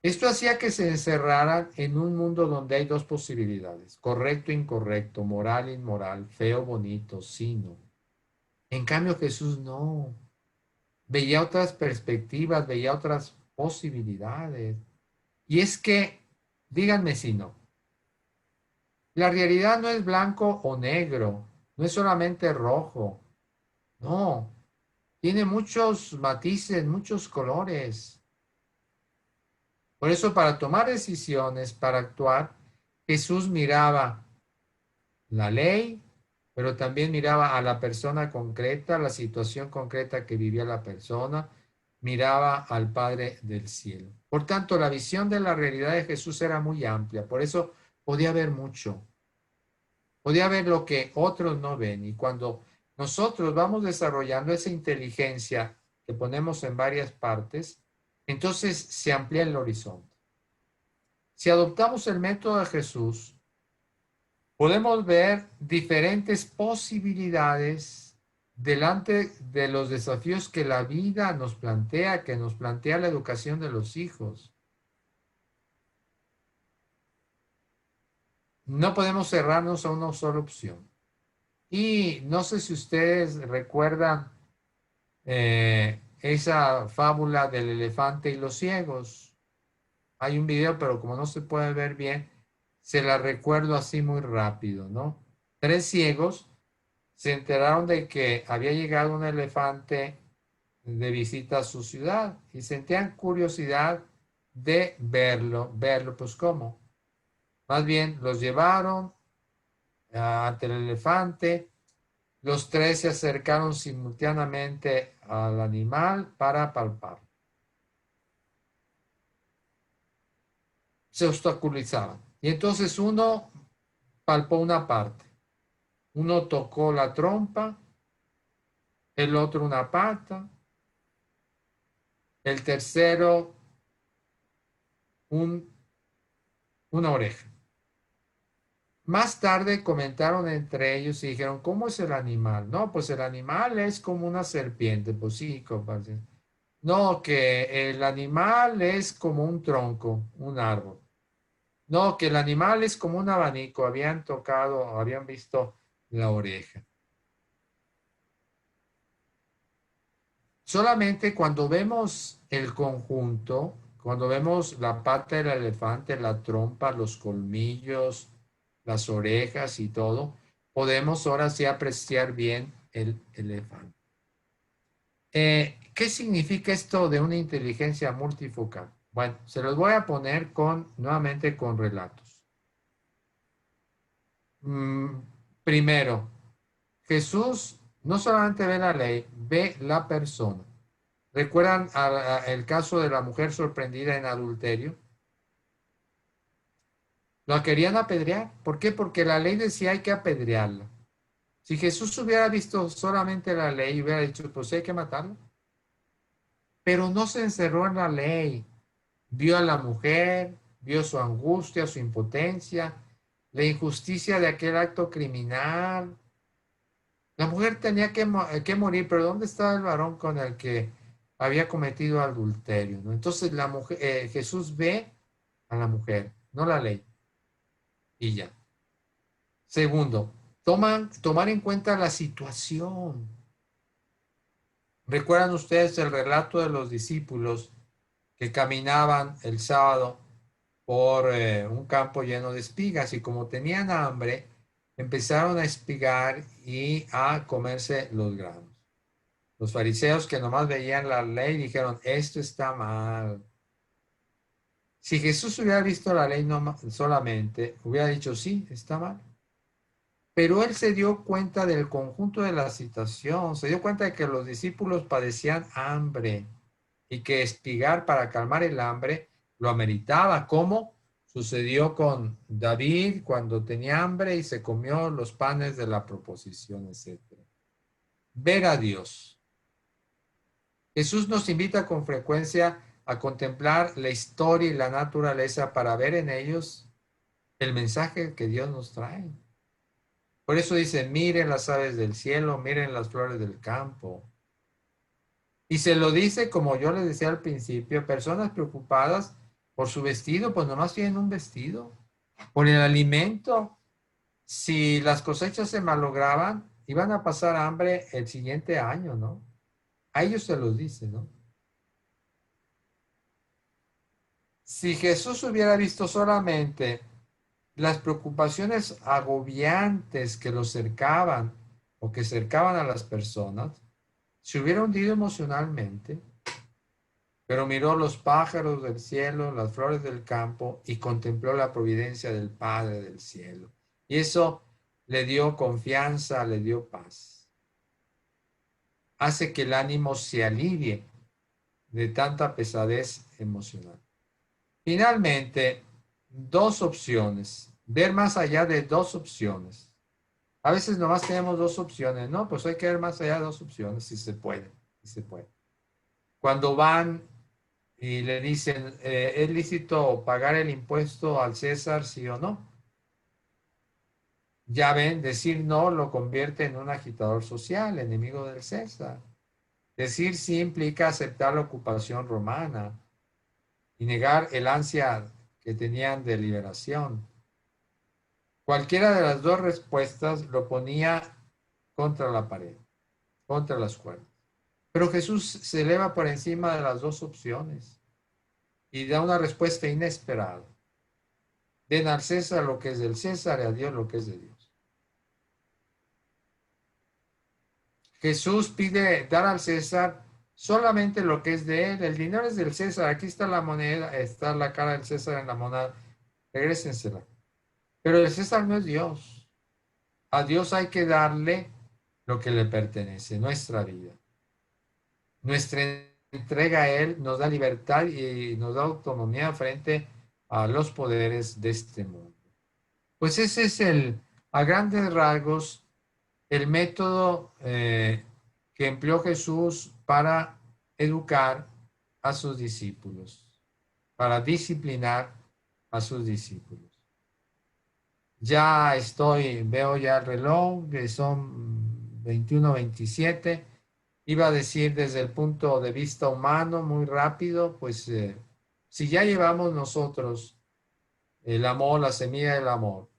Esto hacía que se encerraran en un mundo donde hay dos posibilidades, correcto, incorrecto, moral, inmoral, feo, bonito, sí, no. En cambio Jesús no. Veía otras perspectivas, veía otras posibilidades. Y es que, díganme si no, la realidad no es blanco o negro, no es solamente rojo, no, tiene muchos matices, muchos colores. Por eso para tomar decisiones, para actuar, Jesús miraba la ley, pero también miraba a la persona concreta, la situación concreta que vivía la persona, miraba al Padre del cielo. Por tanto, la visión de la realidad de Jesús era muy amplia, por eso podía ver mucho, podía ver lo que otros no ven. Y cuando nosotros vamos desarrollando esa inteligencia que ponemos en varias partes, entonces se amplía el horizonte. Si adoptamos el método de Jesús, podemos ver diferentes posibilidades delante de los desafíos que la vida nos plantea, que nos plantea la educación de los hijos. No podemos cerrarnos a una sola opción. Y no sé si ustedes recuerdan esa fábula del elefante y los ciegos. Hay un video, pero como no se puede ver bien, se la recuerdo así muy rápido, ¿no? 3 ciegos se enteraron de que había llegado un elefante de visita a su ciudad y sentían curiosidad de verlo, pues ¿cómo? Más bien los llevaron ante el elefante, los 3 se acercaron simultáneamente al animal para palpar. Se obstaculizaban. Y entonces uno palpó una parte, uno tocó la trompa, el otro una pata, el tercero una oreja. Más tarde comentaron entre ellos y dijeron, ¿cómo es el animal? No, pues el animal es como una serpiente. Pues sí, compadre. No, que el animal es como un tronco, un árbol. No, que el animal es como un abanico. Habían visto la oreja. Solamente cuando vemos el conjunto, cuando vemos la pata del elefante, la trompa, los colmillos, las orejas y todo, podemos ahora sí apreciar bien el elefante. ¿Qué significa esto de una inteligencia multifocal? Bueno, se los voy a poner nuevamente con relatos. Mm, Primero, Jesús no solamente ve la ley, ve la persona. ¿Recuerdan el caso de la mujer sorprendida en adulterio? La querían apedrear. ¿Por qué? Porque la ley decía hay que apedrearla. Si Jesús hubiera visto solamente la ley, hubiera dicho, pues hay que matarla. Pero no se encerró en la ley. Vio a la mujer, vio su angustia, su impotencia, la injusticia de aquel acto criminal. La mujer tenía que morir, pero ¿dónde estaba el varón con el que había cometido adulterio? ¿No? Entonces la mujer, Jesús ve a la mujer, no la ley, y ya. Segundo, tomar en cuenta la situación. ¿Recuerdan ustedes el relato de los discípulos que caminaban el sábado por un campo lleno de espigas y como tenían hambre, empezaron a espigar y a comerse los granos? Los fariseos que nomás veían la ley dijeron, esto está mal. Si Jesús hubiera visto la ley solamente, hubiera dicho, sí, está mal. Pero él se dio cuenta del conjunto de la situación, se dio cuenta de que los discípulos padecían hambre y que espigar para calmar el hambre lo ameritaba, como sucedió con David cuando tenía hambre y se comió los panes de la proposición, etc. Ver a Dios. Jesús nos invita con frecuencia a contemplar la historia y la naturaleza para ver en ellos el mensaje que Dios nos trae. Por eso dice, miren las aves del cielo, miren las flores del campo. Y se lo dice, como yo les decía al principio, personas preocupadas por su vestido, pues nomás tienen un vestido. Por el alimento, si las cosechas se malograban, iban a pasar hambre el siguiente año, ¿no? A ellos se los dice, ¿no? Si Jesús hubiera visto solamente las preocupaciones agobiantes que los cercaban o que cercaban a las personas, se hubiera hundido emocionalmente, pero miró los pájaros del cielo, las flores del campo y contempló la providencia del Padre del cielo. Y eso le dio confianza, le dio paz. Hace que el ánimo se alivie de tanta pesadez emocional. Finalmente, dos opciones. Ver más allá de dos opciones. A veces nomás tenemos dos opciones, ¿no? Pues hay que ver más allá de dos opciones, si se puede, si se puede. Cuando van y le dicen, ¿es lícito pagar el impuesto al César, sí o no? Ya ven, decir no lo convierte en un agitador social, enemigo del César. Decir sí implica aceptar la ocupación romana y negar el ansia que tenían de liberación. Cualquiera de las dos respuestas lo ponía contra la pared, contra las cuerdas. Pero Jesús se eleva por encima de las dos opciones y da una respuesta inesperada. Den al César lo que es del César y a Dios lo que es de Dios. Jesús pide dar al César solamente lo que es de él. El dinero es del César. Aquí está la moneda, está la cara del César en la moneda. Regrésensela. Pero el César no es Dios. A Dios hay que darle lo que le pertenece, nuestra vida. Nuestra entrega a Él nos da libertad y nos da autonomía frente a los poderes de este mundo. Pues ese es a grandes rasgos, el método que empleó Jesús para educar a sus discípulos, para disciplinar a sus discípulos. Ya veo ya el reloj, que son 21:27. Iba a decir desde el punto de vista humano, muy rápido, pues si ya llevamos nosotros el amor, la semilla del amor,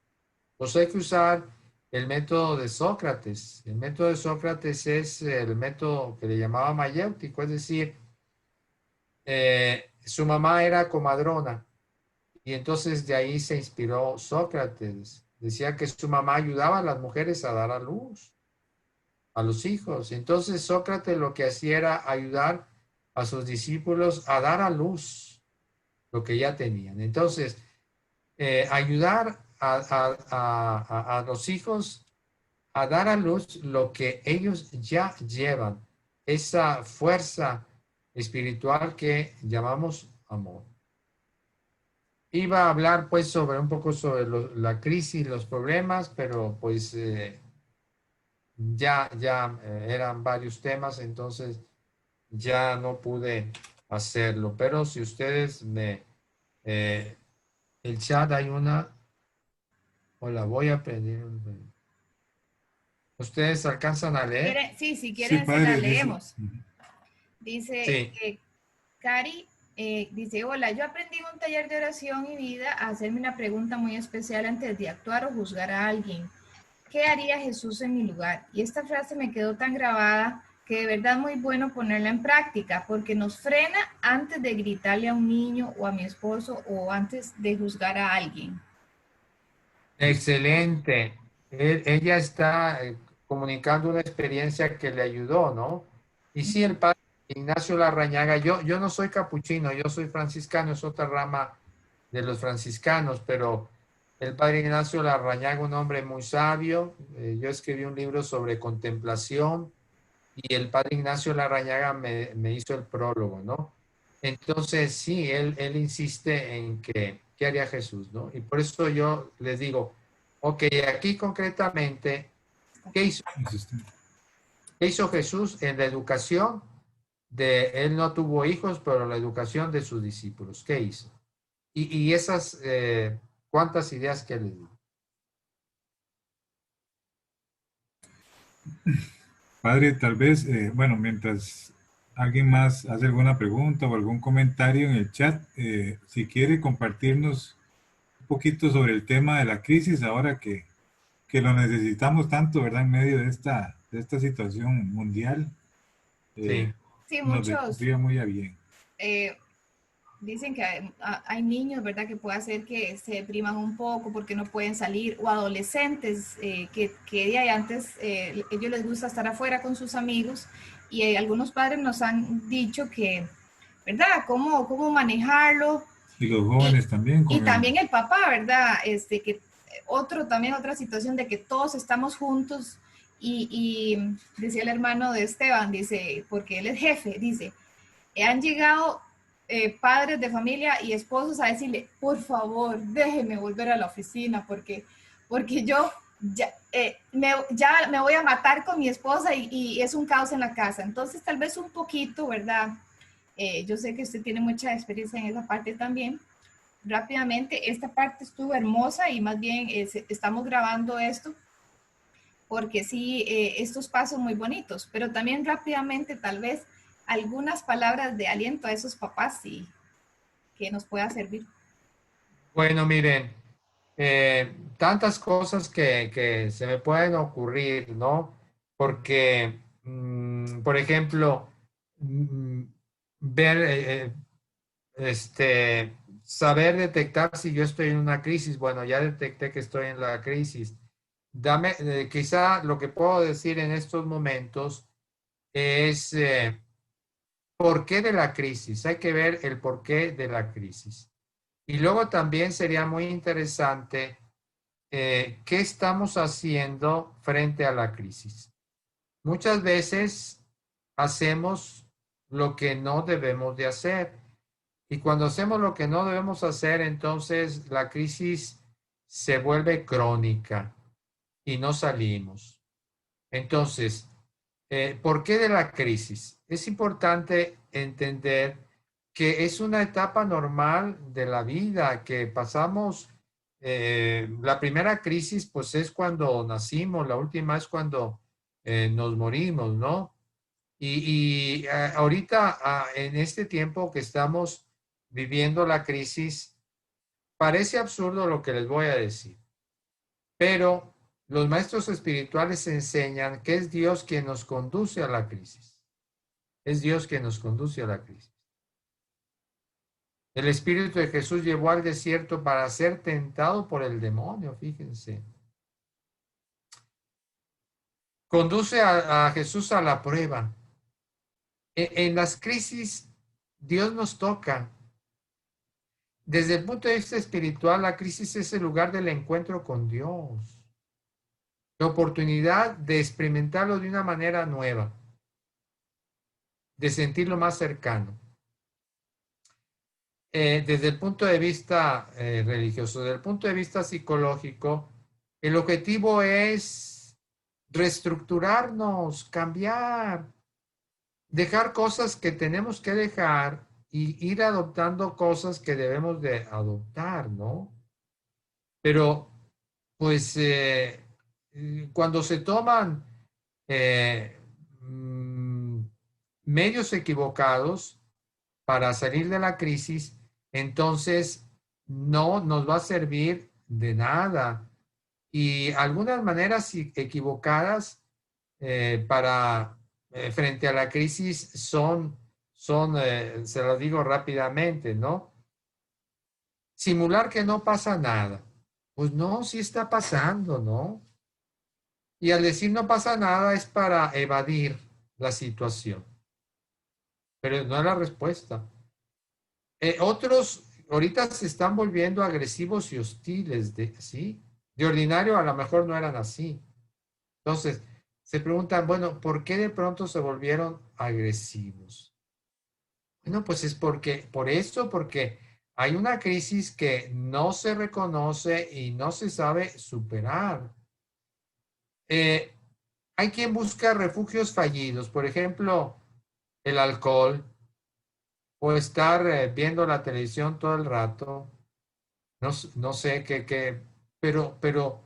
pues hay que usar el método de Sócrates. El método de Sócrates es el método que le llamaba mayéutico, es decir, su mamá era comadrona y entonces de ahí se inspiró Sócrates. Decía que su mamá ayudaba a las mujeres a dar a luz a los hijos. Entonces Sócrates lo que hacía era ayudar a sus discípulos a dar a luz lo que ya tenían. Entonces, ayudar a los hijos a dar a luz lo que ellos ya llevan, esa fuerza espiritual que llamamos amor. Iba a hablar pues sobre un poco sobre la crisis, los problemas, pero pues ya eran varios temas, entonces ya no pude hacerlo. Pero si ustedes el chat hay una, o la voy a pedir. ¿Ustedes alcanzan a leer? Sí, si Sí, quieren se la padre, dice. leemos. Dice Sí. Cari, dice, hola, yo aprendí en un taller de oración y vida a hacerme una pregunta muy especial antes de actuar o juzgar a alguien. ¿Qué haría Jesús en mi lugar? Y esta frase me quedó tan grabada que de verdad es muy bueno ponerla en práctica porque nos frena antes de gritarle a un niño o a mi esposo o antes de juzgar a alguien. Excelente. Ella está comunicando una experiencia que le ayudó, ¿no? Y sí, el padre Ignacio Larrañaga, yo no soy capuchino, yo soy franciscano, es otra rama de los franciscanos, pero el padre Ignacio Larrañaga, un hombre muy sabio, yo escribí un libro sobre contemplación y el padre Ignacio Larrañaga me hizo el prólogo, ¿no? Entonces, sí, él insiste en que, ¿qué haría Jesús, no? Y por eso yo les digo, ok, aquí concretamente, ¿qué hizo, qué hizo Jesús en la educación él no tuvo hijos, pero la educación de sus discípulos? ¿Qué hizo? Y esas, ¿cuántas ideas que les di? Padre, tal vez, bueno, mientras alguien más hace alguna pregunta o algún comentario en el chat, si quiere compartirnos un poquito sobre el tema de la crisis, ahora que lo necesitamos tanto, ¿verdad? En medio de esta situación mundial, Sí. Sí, nos muchos vendría muy a bien. dicen que hay niños, ¿verdad? Que puede hacer que se depriman un poco porque no pueden salir, o adolescentes que de ahí antes ellos les gusta estar afuera con sus amigos y algunos padres nos han dicho que, ¿verdad? ¿Cómo manejarlo? Y los jóvenes también Y con también el papá, ¿verdad? Que también otra situación de que todos estamos juntos y decía el hermano de Esteban, dice, porque él es jefe, dice, han llegado padres de familia y esposos a decirle, por favor, déjeme volver a la oficina porque yo ya me voy a matar con mi esposa y es un caos en la casa. Entonces, tal vez un poquito, ¿verdad? Yo sé que usted tiene mucha experiencia en esa parte también. Rápidamente, esta parte estuvo hermosa y más bien estamos grabando esto porque sí, estos pasos muy bonitos, pero también rápidamente tal vez algunas palabras de aliento a esos papás y que nos pueda servir. Bueno, miren, tantas cosas que se me pueden ocurrir, ¿no? Porque, por ejemplo, mm, ver, saber detectar si yo estoy en una crisis. Bueno, ya detecté que estoy en la crisis. Quizá lo que puedo decir en estos momentos es por qué de la crisis. Hay que ver el porqué de la crisis. Y luego también sería muy interesante qué estamos haciendo frente a la crisis. Muchas veces hacemos lo que no debemos de hacer. Y cuando hacemos lo que no debemos hacer, entonces la crisis se vuelve crónica y no salimos. Entonces, ¿por qué de la crisis? Es importante entender que es una etapa normal de la vida, que pasamos, la primera crisis pues es cuando nacimos, la última es cuando nos morimos, ¿no? Y ahorita, en este tiempo que estamos viviendo la crisis, parece absurdo lo que les voy a decir, pero los maestros espirituales enseñan que es Dios quien nos conduce a la crisis. Es Dios quien nos conduce a la crisis. El Espíritu de Jesús llevó al desierto para ser tentado por el demonio, fíjense. Conduce a Jesús a la prueba. En las crisis, Dios nos toca. Desde el punto de vista espiritual, la crisis es el lugar del encuentro con Dios, la oportunidad de experimentarlo de una manera nueva, de sentirlo más cercano. Desde el punto de vista religioso, desde el punto de vista psicológico, el objetivo es reestructurarnos, cambiar, dejar cosas que tenemos que dejar y ir adoptando cosas que debemos de adoptar, ¿no? Pero, pues, cuando se toman eh, mm, medios equivocados para salir de la crisis, entonces no nos va a servir de nada. Y algunas maneras equivocadas para frente a la crisis se lo digo rápidamente, ¿no? Simular que no pasa nada. Pues no, sí está pasando, ¿no? Y al decir no pasa nada es para evadir la situación, pero no es la respuesta. Otros ahorita se están volviendo agresivos y hostiles, ¿sí? De ordinario a lo mejor no eran así. Entonces, se preguntan, bueno, ¿por qué de pronto se volvieron agresivos? Bueno, pues es porque hay una crisis que no se reconoce y no se sabe superar. Eh, Hay quien busca refugios fallidos, por ejemplo, el alcohol o estar viendo la televisión todo el rato. No sé pero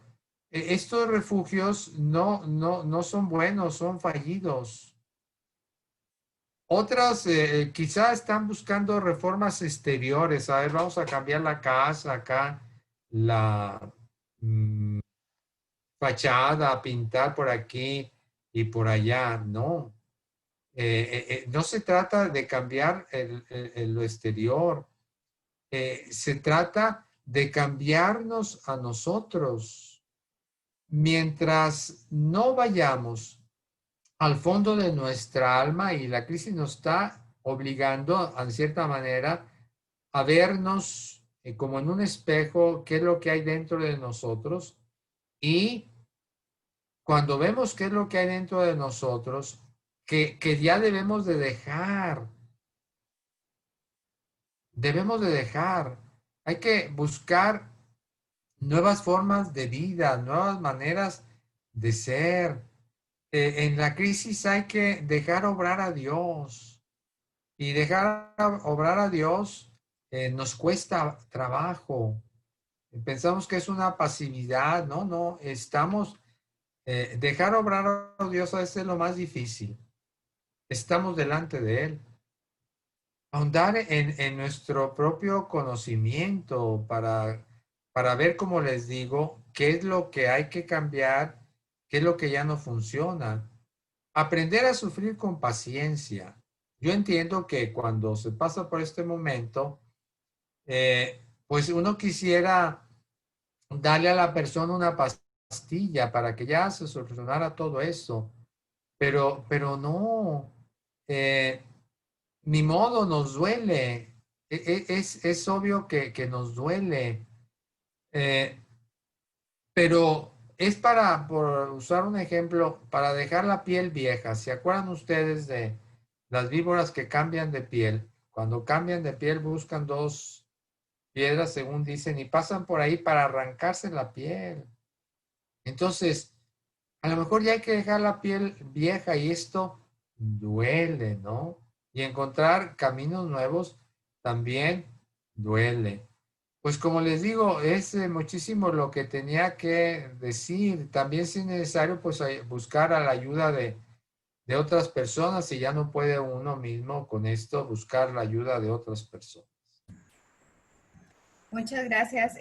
estos refugios no son buenos, son fallidos. Otras quizá están buscando reformas exteriores. A ver, vamos a cambiar la casa acá, la mm, fachada, pintar por aquí y por allá. No. No se trata de cambiar lo exterior, se trata de cambiarnos a nosotros. Mientras no vayamos al fondo de nuestra alma y la crisis nos está obligando, en cierta manera, a vernos como en un espejo, qué es lo que hay dentro de nosotros y cuando vemos qué es lo que hay dentro de nosotros, que ya debemos de dejar. Hay que buscar nuevas formas de vida, nuevas maneras de ser. En la crisis hay que dejar obrar a Dios y dejar obrar a Dios nos cuesta trabajo. Pensamos que es una pasividad, no, no, dejar obrar a Dios a veces es lo más difícil. Estamos delante de Él. Ahondar en nuestro propio conocimiento para ver, como les digo, qué es lo que hay que cambiar, qué es lo que ya no funciona. Aprender a sufrir con paciencia. Yo entiendo que cuando se pasa por este momento, pues uno quisiera darle a la persona una pastilla para que ya se solucionara todo eso, pero no. Eh, Ni modo, nos duele. Es obvio que nos duele. Eh, pero es por usar un ejemplo, para dejar la piel vieja. ¿Se acuerdan ustedes de las víboras que cambian de piel? Cuando cambian de piel buscan dos piedras, según dicen, y pasan por ahí para arrancarse la piel. Entonces, a lo mejor ya hay que dejar la piel vieja y esto duele, ¿no? Y encontrar caminos nuevos también duele. Pues como les digo, es muchísimo lo que tenía que decir. También si es necesario, pues buscar a la ayuda de otras personas. Si ya no puede uno mismo con esto, buscar la ayuda de otras personas. Muchas gracias.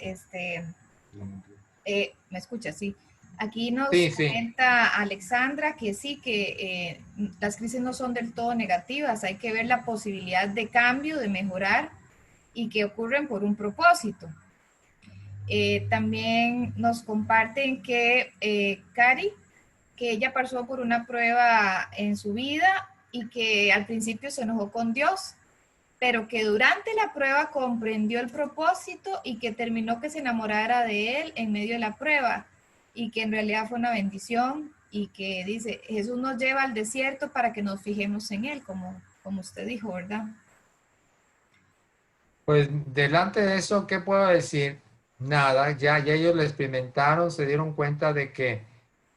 ¿Me escucha? Sí. Aquí nos Sí, sí. comenta Alexandra que sí, que las crisis no son del todo negativas, hay que ver la posibilidad de cambio, de mejorar y que ocurren por un propósito. También nos comparten que Cari, que ella pasó por una prueba en su vida y que al principio se enojó con Dios pero que durante la prueba comprendió el propósito y que terminó que se enamorara de él en medio de la prueba y que en realidad fue una bendición y que dice, Jesús nos lleva al desierto para que nos fijemos en él, como usted dijo, ¿verdad? Pues delante de eso, ¿qué puedo decir? Nada, ya ellos lo experimentaron, se dieron cuenta de que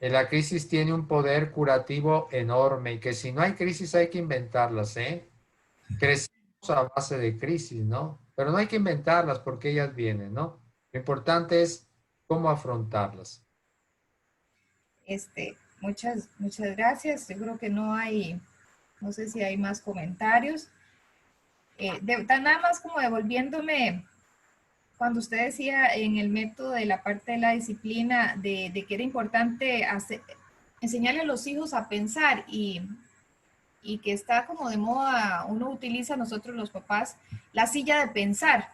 la crisis tiene un poder curativo enorme y que si no hay crisis hay que inventarlas, ¿eh? Crecemos a base de crisis, ¿no? Pero no hay que inventarlas porque ellas vienen, ¿no? Lo importante es cómo afrontarlas. Muchas gracias. Yo creo que no sé si hay más comentarios. Nada más como devolviéndome, cuando usted decía en el método de la parte de la disciplina, de que era importante enseñarle a los hijos a pensar y que está como de moda, uno utiliza nosotros los papás la silla de pensar,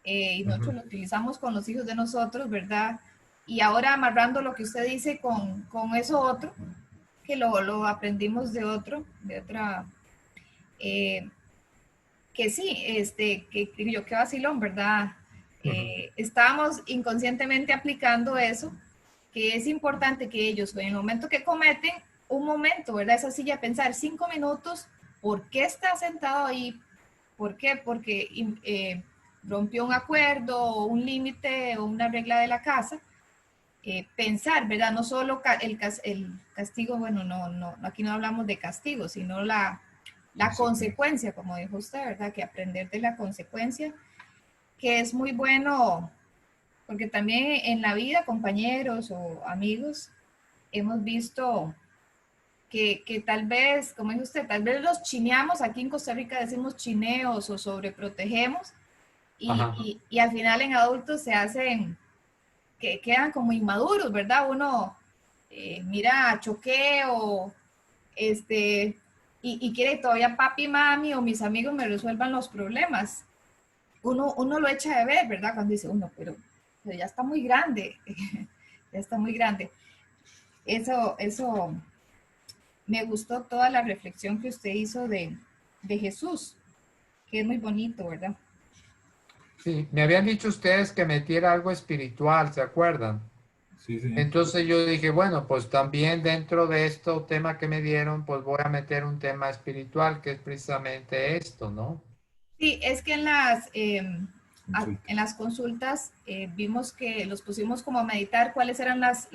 y nosotros lo utilizamos con los hijos de nosotros, ¿verdad? Y ahora amarrando lo que usted dice con eso otro, que lo aprendimos de otra, que sí, que vacilón, ¿verdad? Estábamos inconscientemente aplicando eso, que es importante que ellos, en el momento que cometen, un momento, ¿verdad? Esa silla, pensar 5 minutos, ¿por qué está sentado ahí? ¿Por qué? Porque rompió un acuerdo, o un límite o una regla de la casa. Pensar, ¿verdad? No solo el castigo, bueno, no, aquí no hablamos de castigo, sino la consecuencia, como dijo usted, ¿verdad? Que aprender de la consecuencia, que es muy bueno, porque también en la vida, compañeros o amigos, hemos visto que tal vez, como dijo usted, tal vez los chineamos, aquí en Costa Rica decimos chineos o sobreprotegemos, y al final en adultos se hacen, que quedan como inmaduros, ¿verdad? Uno mira, choqueo, y quiere todavía papi, mami o mis amigos me resuelvan los problemas. Uno lo echa de ver, ¿verdad? Cuando dice uno, pero ya está muy grande, ya está muy grande. Eso me gustó toda la reflexión que usted hizo de Jesús, que es muy bonito, ¿verdad? Sí, me habían dicho ustedes que metiera algo espiritual, ¿se acuerdan? Sí, sí. Entonces yo dije, bueno, pues también dentro de esto tema que me dieron, pues voy a meter un tema espiritual, que es precisamente esto, ¿no? Sí, es que en las consultas vimos que los pusimos como a meditar cuáles eran las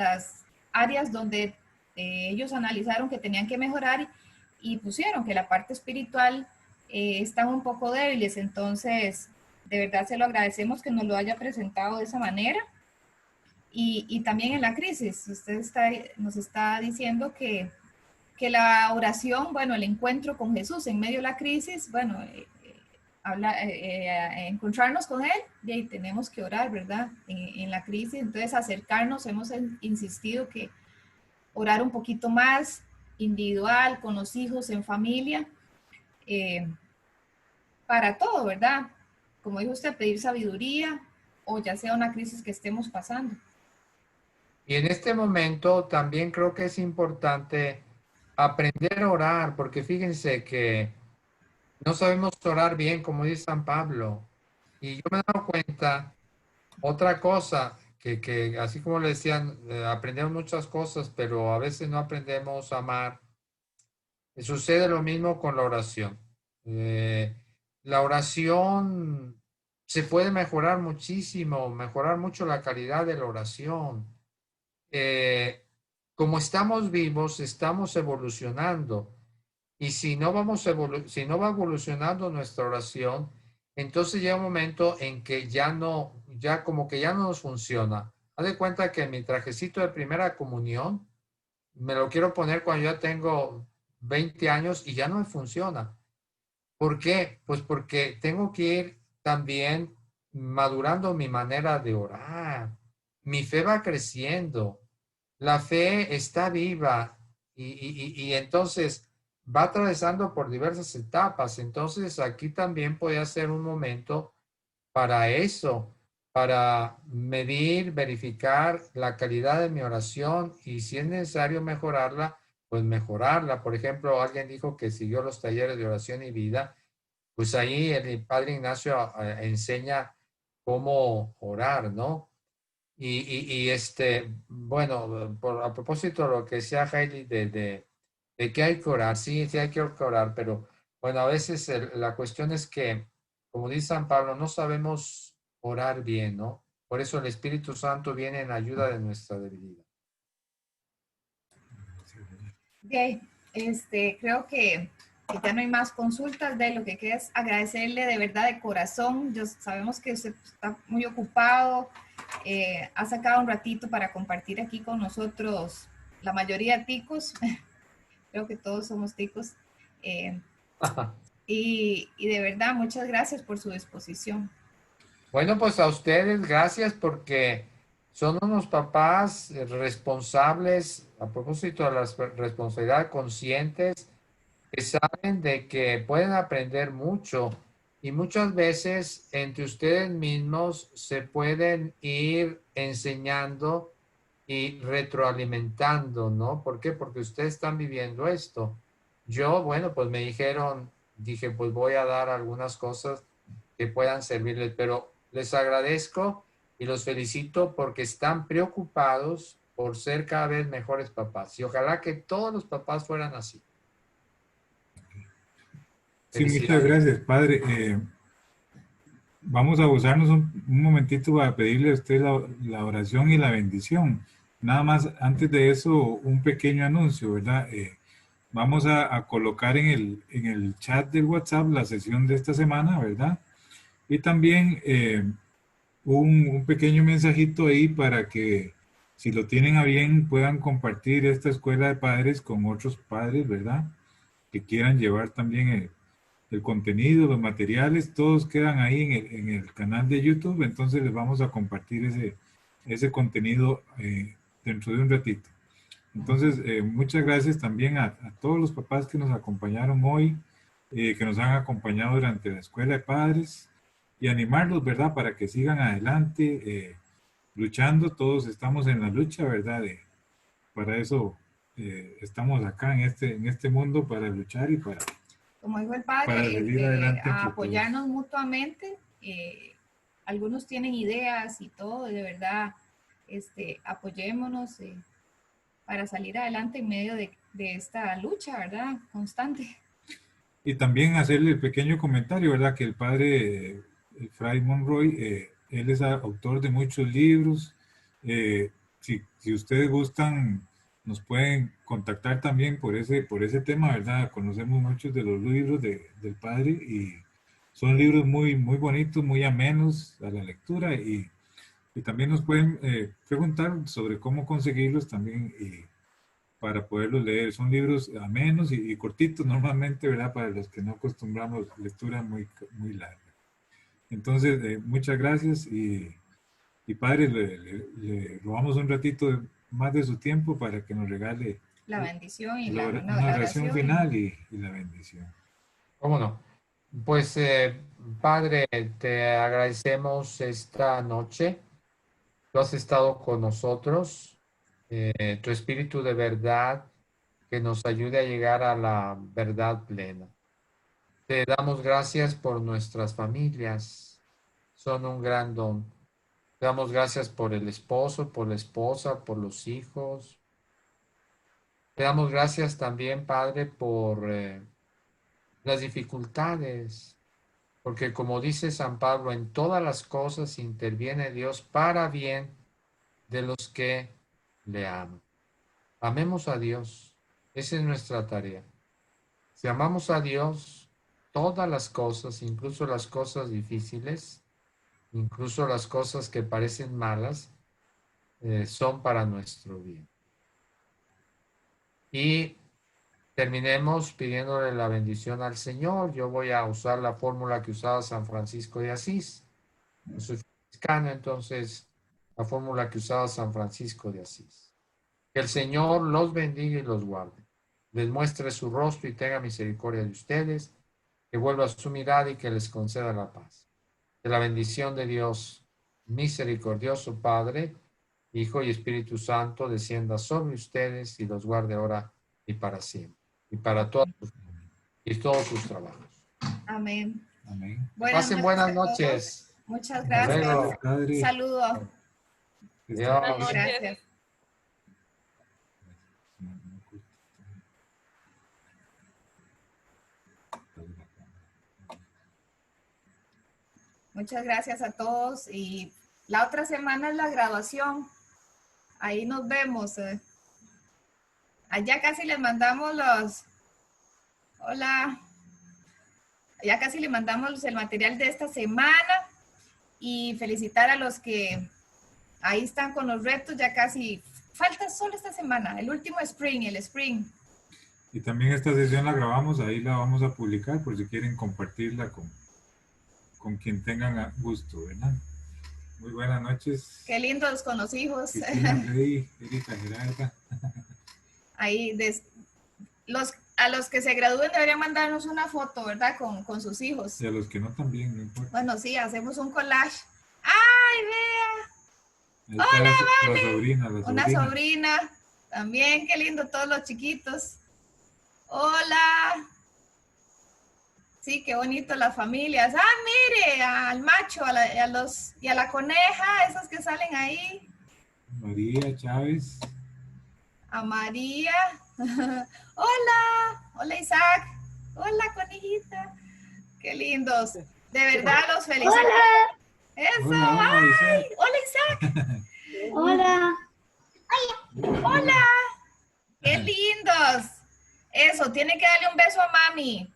áreas donde ellos analizaron que tenían que mejorar y pusieron que la parte espiritual están un poco débiles. Entonces, de verdad se lo agradecemos que nos lo haya presentado de esa manera. Y también en la crisis, usted nos está diciendo que la oración, bueno, el encuentro con Jesús en medio de la crisis, bueno, encontrarnos con Él, y ahí tenemos que orar, ¿verdad? En la crisis, entonces acercarnos, hemos insistido que orar un poquito más individual, con los hijos, en familia, eh, para todo, ¿verdad? Como dijo usted, pedir sabiduría o ya sea una crisis que estemos pasando. Y en este momento también creo que es importante aprender a orar, porque fíjense que no sabemos orar bien, como dice San Pablo. Y yo me he dado cuenta, otra cosa, que así como le decían, aprendemos muchas cosas, pero a veces no aprendemos a amar. Sucede lo mismo con la oración. La oración se puede mejorar muchísimo, mejorar mucho la calidad de la oración. Como estamos vivos, estamos evolucionando. Y si no si no va evolucionando nuestra oración, entonces llega un momento en que ya como que ya no nos funciona. Haz de cuenta que mi trajecito de primera comunión me lo quiero poner cuando ya tengo 20 años y ya no me funciona. ¿Por qué? Pues porque tengo que ir también madurando mi manera de orar. Mi fe va creciendo. La fe está viva y entonces va atravesando por diversas etapas. Entonces aquí también puede ser un momento para eso, para medir, verificar la calidad de mi oración y si es necesario mejorarla, pues mejorarla. Por ejemplo, alguien dijo que siguió los talleres de oración y vida pues ahí el padre Ignacio enseña cómo orar, ¿no? Bueno, a propósito de lo que decía Hailey de que hay que orar, sí, sí hay que orar, pero bueno, a veces la cuestión es que, como dice San Pablo, no sabemos orar bien, ¿no? Por eso el Espíritu Santo viene en ayuda de nuestra debilidad. Ok, creo que ya no hay más consultas. De lo que queda es agradecerle de verdad de corazón. Sabemos que usted está muy ocupado, ha sacado un ratito para compartir aquí con nosotros, la mayoría ticos, creo que todos somos ticos, y de verdad muchas gracias por su disposición. Bueno, pues a ustedes, gracias porque son unos papás responsables, a propósito de la responsabilidad, conscientes, que saben de que pueden aprender mucho y muchas veces entre ustedes mismos se pueden ir enseñando y retroalimentando, ¿no? ¿Por qué? Porque ustedes están viviendo esto. Yo, bueno, pues me dijeron, dije, pues voy a dar algunas cosas que puedan servirles, pero les agradezco y los felicito porque están preocupados por ser cada vez mejores papás y ojalá que todos los papás fueran así. Sí, muchas Felicidades. gracias, padre. Vamos a usarnos un momentito para pedirle a usted la oración y la bendición. Nada más, antes de eso, un pequeño anuncio, ¿verdad? Vamos a colocar en el chat del WhatsApp la sesión de esta semana, ¿verdad? Y también un pequeño mensajito ahí para que, si lo tienen a bien, puedan compartir esta escuela de padres con otros padres, ¿verdad? Que quieran llevar también el contenido, los materiales, todos quedan ahí en el canal de YouTube, entonces les vamos a compartir ese contenido dentro de un ratito. Entonces, muchas gracias también a todos los papás que nos acompañaron hoy, que nos han acompañado durante la Escuela de Padres y animarlos, ¿verdad? Para que sigan adelante, luchando. Todos estamos en la lucha, ¿verdad? Para eso estamos acá en este mundo, para luchar y Como dijo el para padre, salir adelante a entre todos. apoyarnos mutuamente. Algunos tienen ideas y todo, de verdad, apoyémonos para salir adelante en medio de esta lucha, ¿verdad? Constante. Y también hacerle el pequeño comentario, ¿verdad? Que el padre, el Fray Monroy, él es autor de muchos libros. Si ustedes gustan, nos pueden contactar también por ese tema, ¿verdad? Conocemos muchos de los libros del padre y son libros muy bonitos, muy amenos a la lectura y también nos pueden preguntar sobre cómo conseguirlos también para poderlos leer. Son libros amenos y cortitos normalmente, ¿verdad? Para los que no acostumbramos lectura muy larga. Entonces, muchas gracias y padre, le robamos un ratito más de su tiempo para que nos regale La bendición y una la oración oración. final y la bendición. ¿Cómo no? Pues, Padre, te agradecemos esta noche. Tú has estado con nosotros, tu espíritu de verdad que nos ayude a llegar a la verdad plena. Te damos gracias por nuestras familias, son un gran don. Te damos gracias por el esposo, por la esposa, por los hijos. Te damos gracias también, Padre, por las dificultades, porque como dice San Pablo, en todas las cosas interviene Dios para bien de los que le aman. Amemos a Dios, esa es nuestra tarea. Si amamos a Dios, todas las cosas, incluso las cosas difíciles, incluso las cosas que parecen malas, son para nuestro bien. Y terminemos pidiéndole la bendición al Señor. Yo voy a usar la fórmula que usaba San Francisco de Asís. Yo soy franciscano, entonces la fórmula que usaba San Francisco de Asís. Que el Señor los bendiga y los guarde. Les muestre su rostro y tenga misericordia de ustedes. Que vuelva su mirada y que les conceda la paz. Que la bendición de Dios misericordioso, Padre, Hijo y Espíritu Santo, descienda sobre ustedes y los guarde ahora y para siempre. Y para todos sus trabajos. Amén. Amén. Pasen buenas a todos. noches. Muchas Hasta gracias. luego. Padre. Saludo. Adiós. Buenas noches. Gracias. Muchas gracias a todos y la otra semana es la graduación. Ahí nos vemos. Allá casi les mandamos los... Hola. Ya casi le mandamos el material de esta semana y felicitar a los que ahí están con los retos, ya casi falta solo esta semana, el último spring, el spring. Y también esta sesión la grabamos, ahí la vamos a publicar por si quieren compartirla con quien tengan a gusto, ¿verdad? Muy buenas noches. Qué lindos con los hijos. Cristina, Freddy, Erika, Gerarda. Ahí, a los que se gradúen deberían mandarnos una foto, ¿verdad? Con sus hijos. Y a los que no también, no importa. Bueno, sí, hacemos un collage. ¡Ay, vea! Ahí está Hola, la Vale. sobrina, Una sobrina. También, qué lindo, todos los chiquitos. Hola. Sí, qué bonito las familias. Ah, mire, al macho, y a la coneja, esos que salen ahí. María Chávez. A María. Hola. Hola, Isaac. Hola, conejita. Qué lindos. De verdad los felicito. Hola. Eso. Hola, Ay, Isaac. hola, Isaac. Hola. Hola. Qué lindos. Eso, tiene que darle un beso a mami.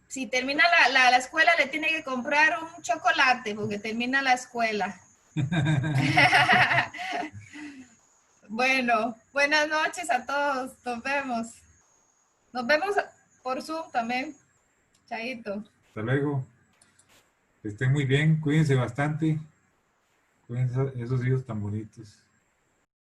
Si termina la escuela, le tiene que comprar un chocolate porque termina la escuela. Bueno, buenas noches a todos. Nos vemos. Nos vemos por Zoom también. Chaito. Hasta luego. Que estén muy bien, cuídense bastante. Cuídense esos hijos tan bonitos.